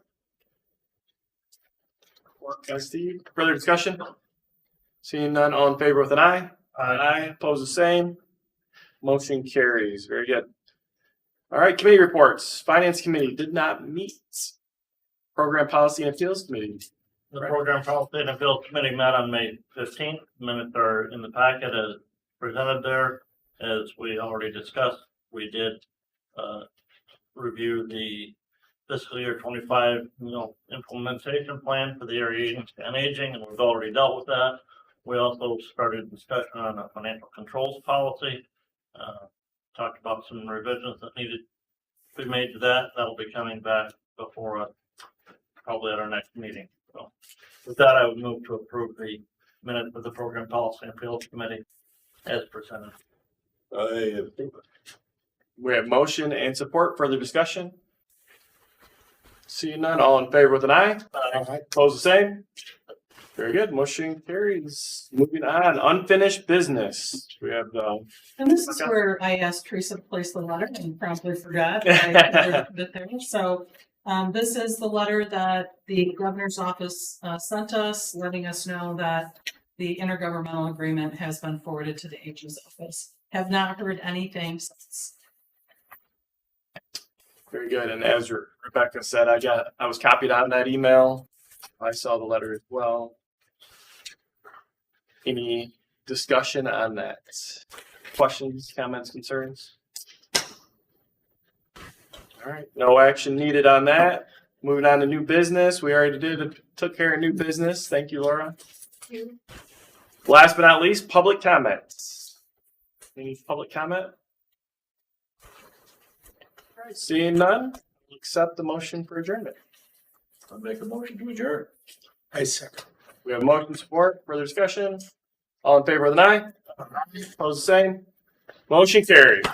Support by Steve. Further discussion? Seeing none, all in favor with an eye? Aye. Opposed, the same. Motion carries. Very good. All right, committee reports. Finance Committee did not meet. Program Policy and Appeals Committee. The Program Policy and Appeals Committee met on May 15th. Minutes are in the packet as presented there. As we already discussed, we did review the fiscal year 25 implementation plan for the area and aging, and we've already dealt with that. We also started discussion on a financial controls policy. Talked about some revisions that needed to be made to that. That'll be coming back before us, probably at our next meeting. So with that, I would move to approve the minutes of the Program Policy and Appeals Committee as presented. We have motion and support. Further discussion? Seeing none, all in favor with an eye? Aye. Opposed, the same. Very good. Motion carries. Moving on, unfinished business. We have, And this is Okay. where I asked Teresa to place the letter and promptly forgot. But I forwarded it there. So, this is the letter that the governor's office, sent us, letting us know that the intergovernmental agreement has been forwarded to the AG's office. Have not heard anything since. very good. And as Rebecca said, I was copied on that email. I saw the letter as well. Any discussion on that? Questions, comments, concerns? All right, no action needed on that. Moving on to new business. We already took care of new business. Thank you, Laura. Last but not least, public comments. Any public comment? All right, seeing none, we'll accept the motion for adjournment. I'll make a motion to adjourn. I second. We have motion support, further discussion. All in favor with an aye? Opposed, the same. Motion carries.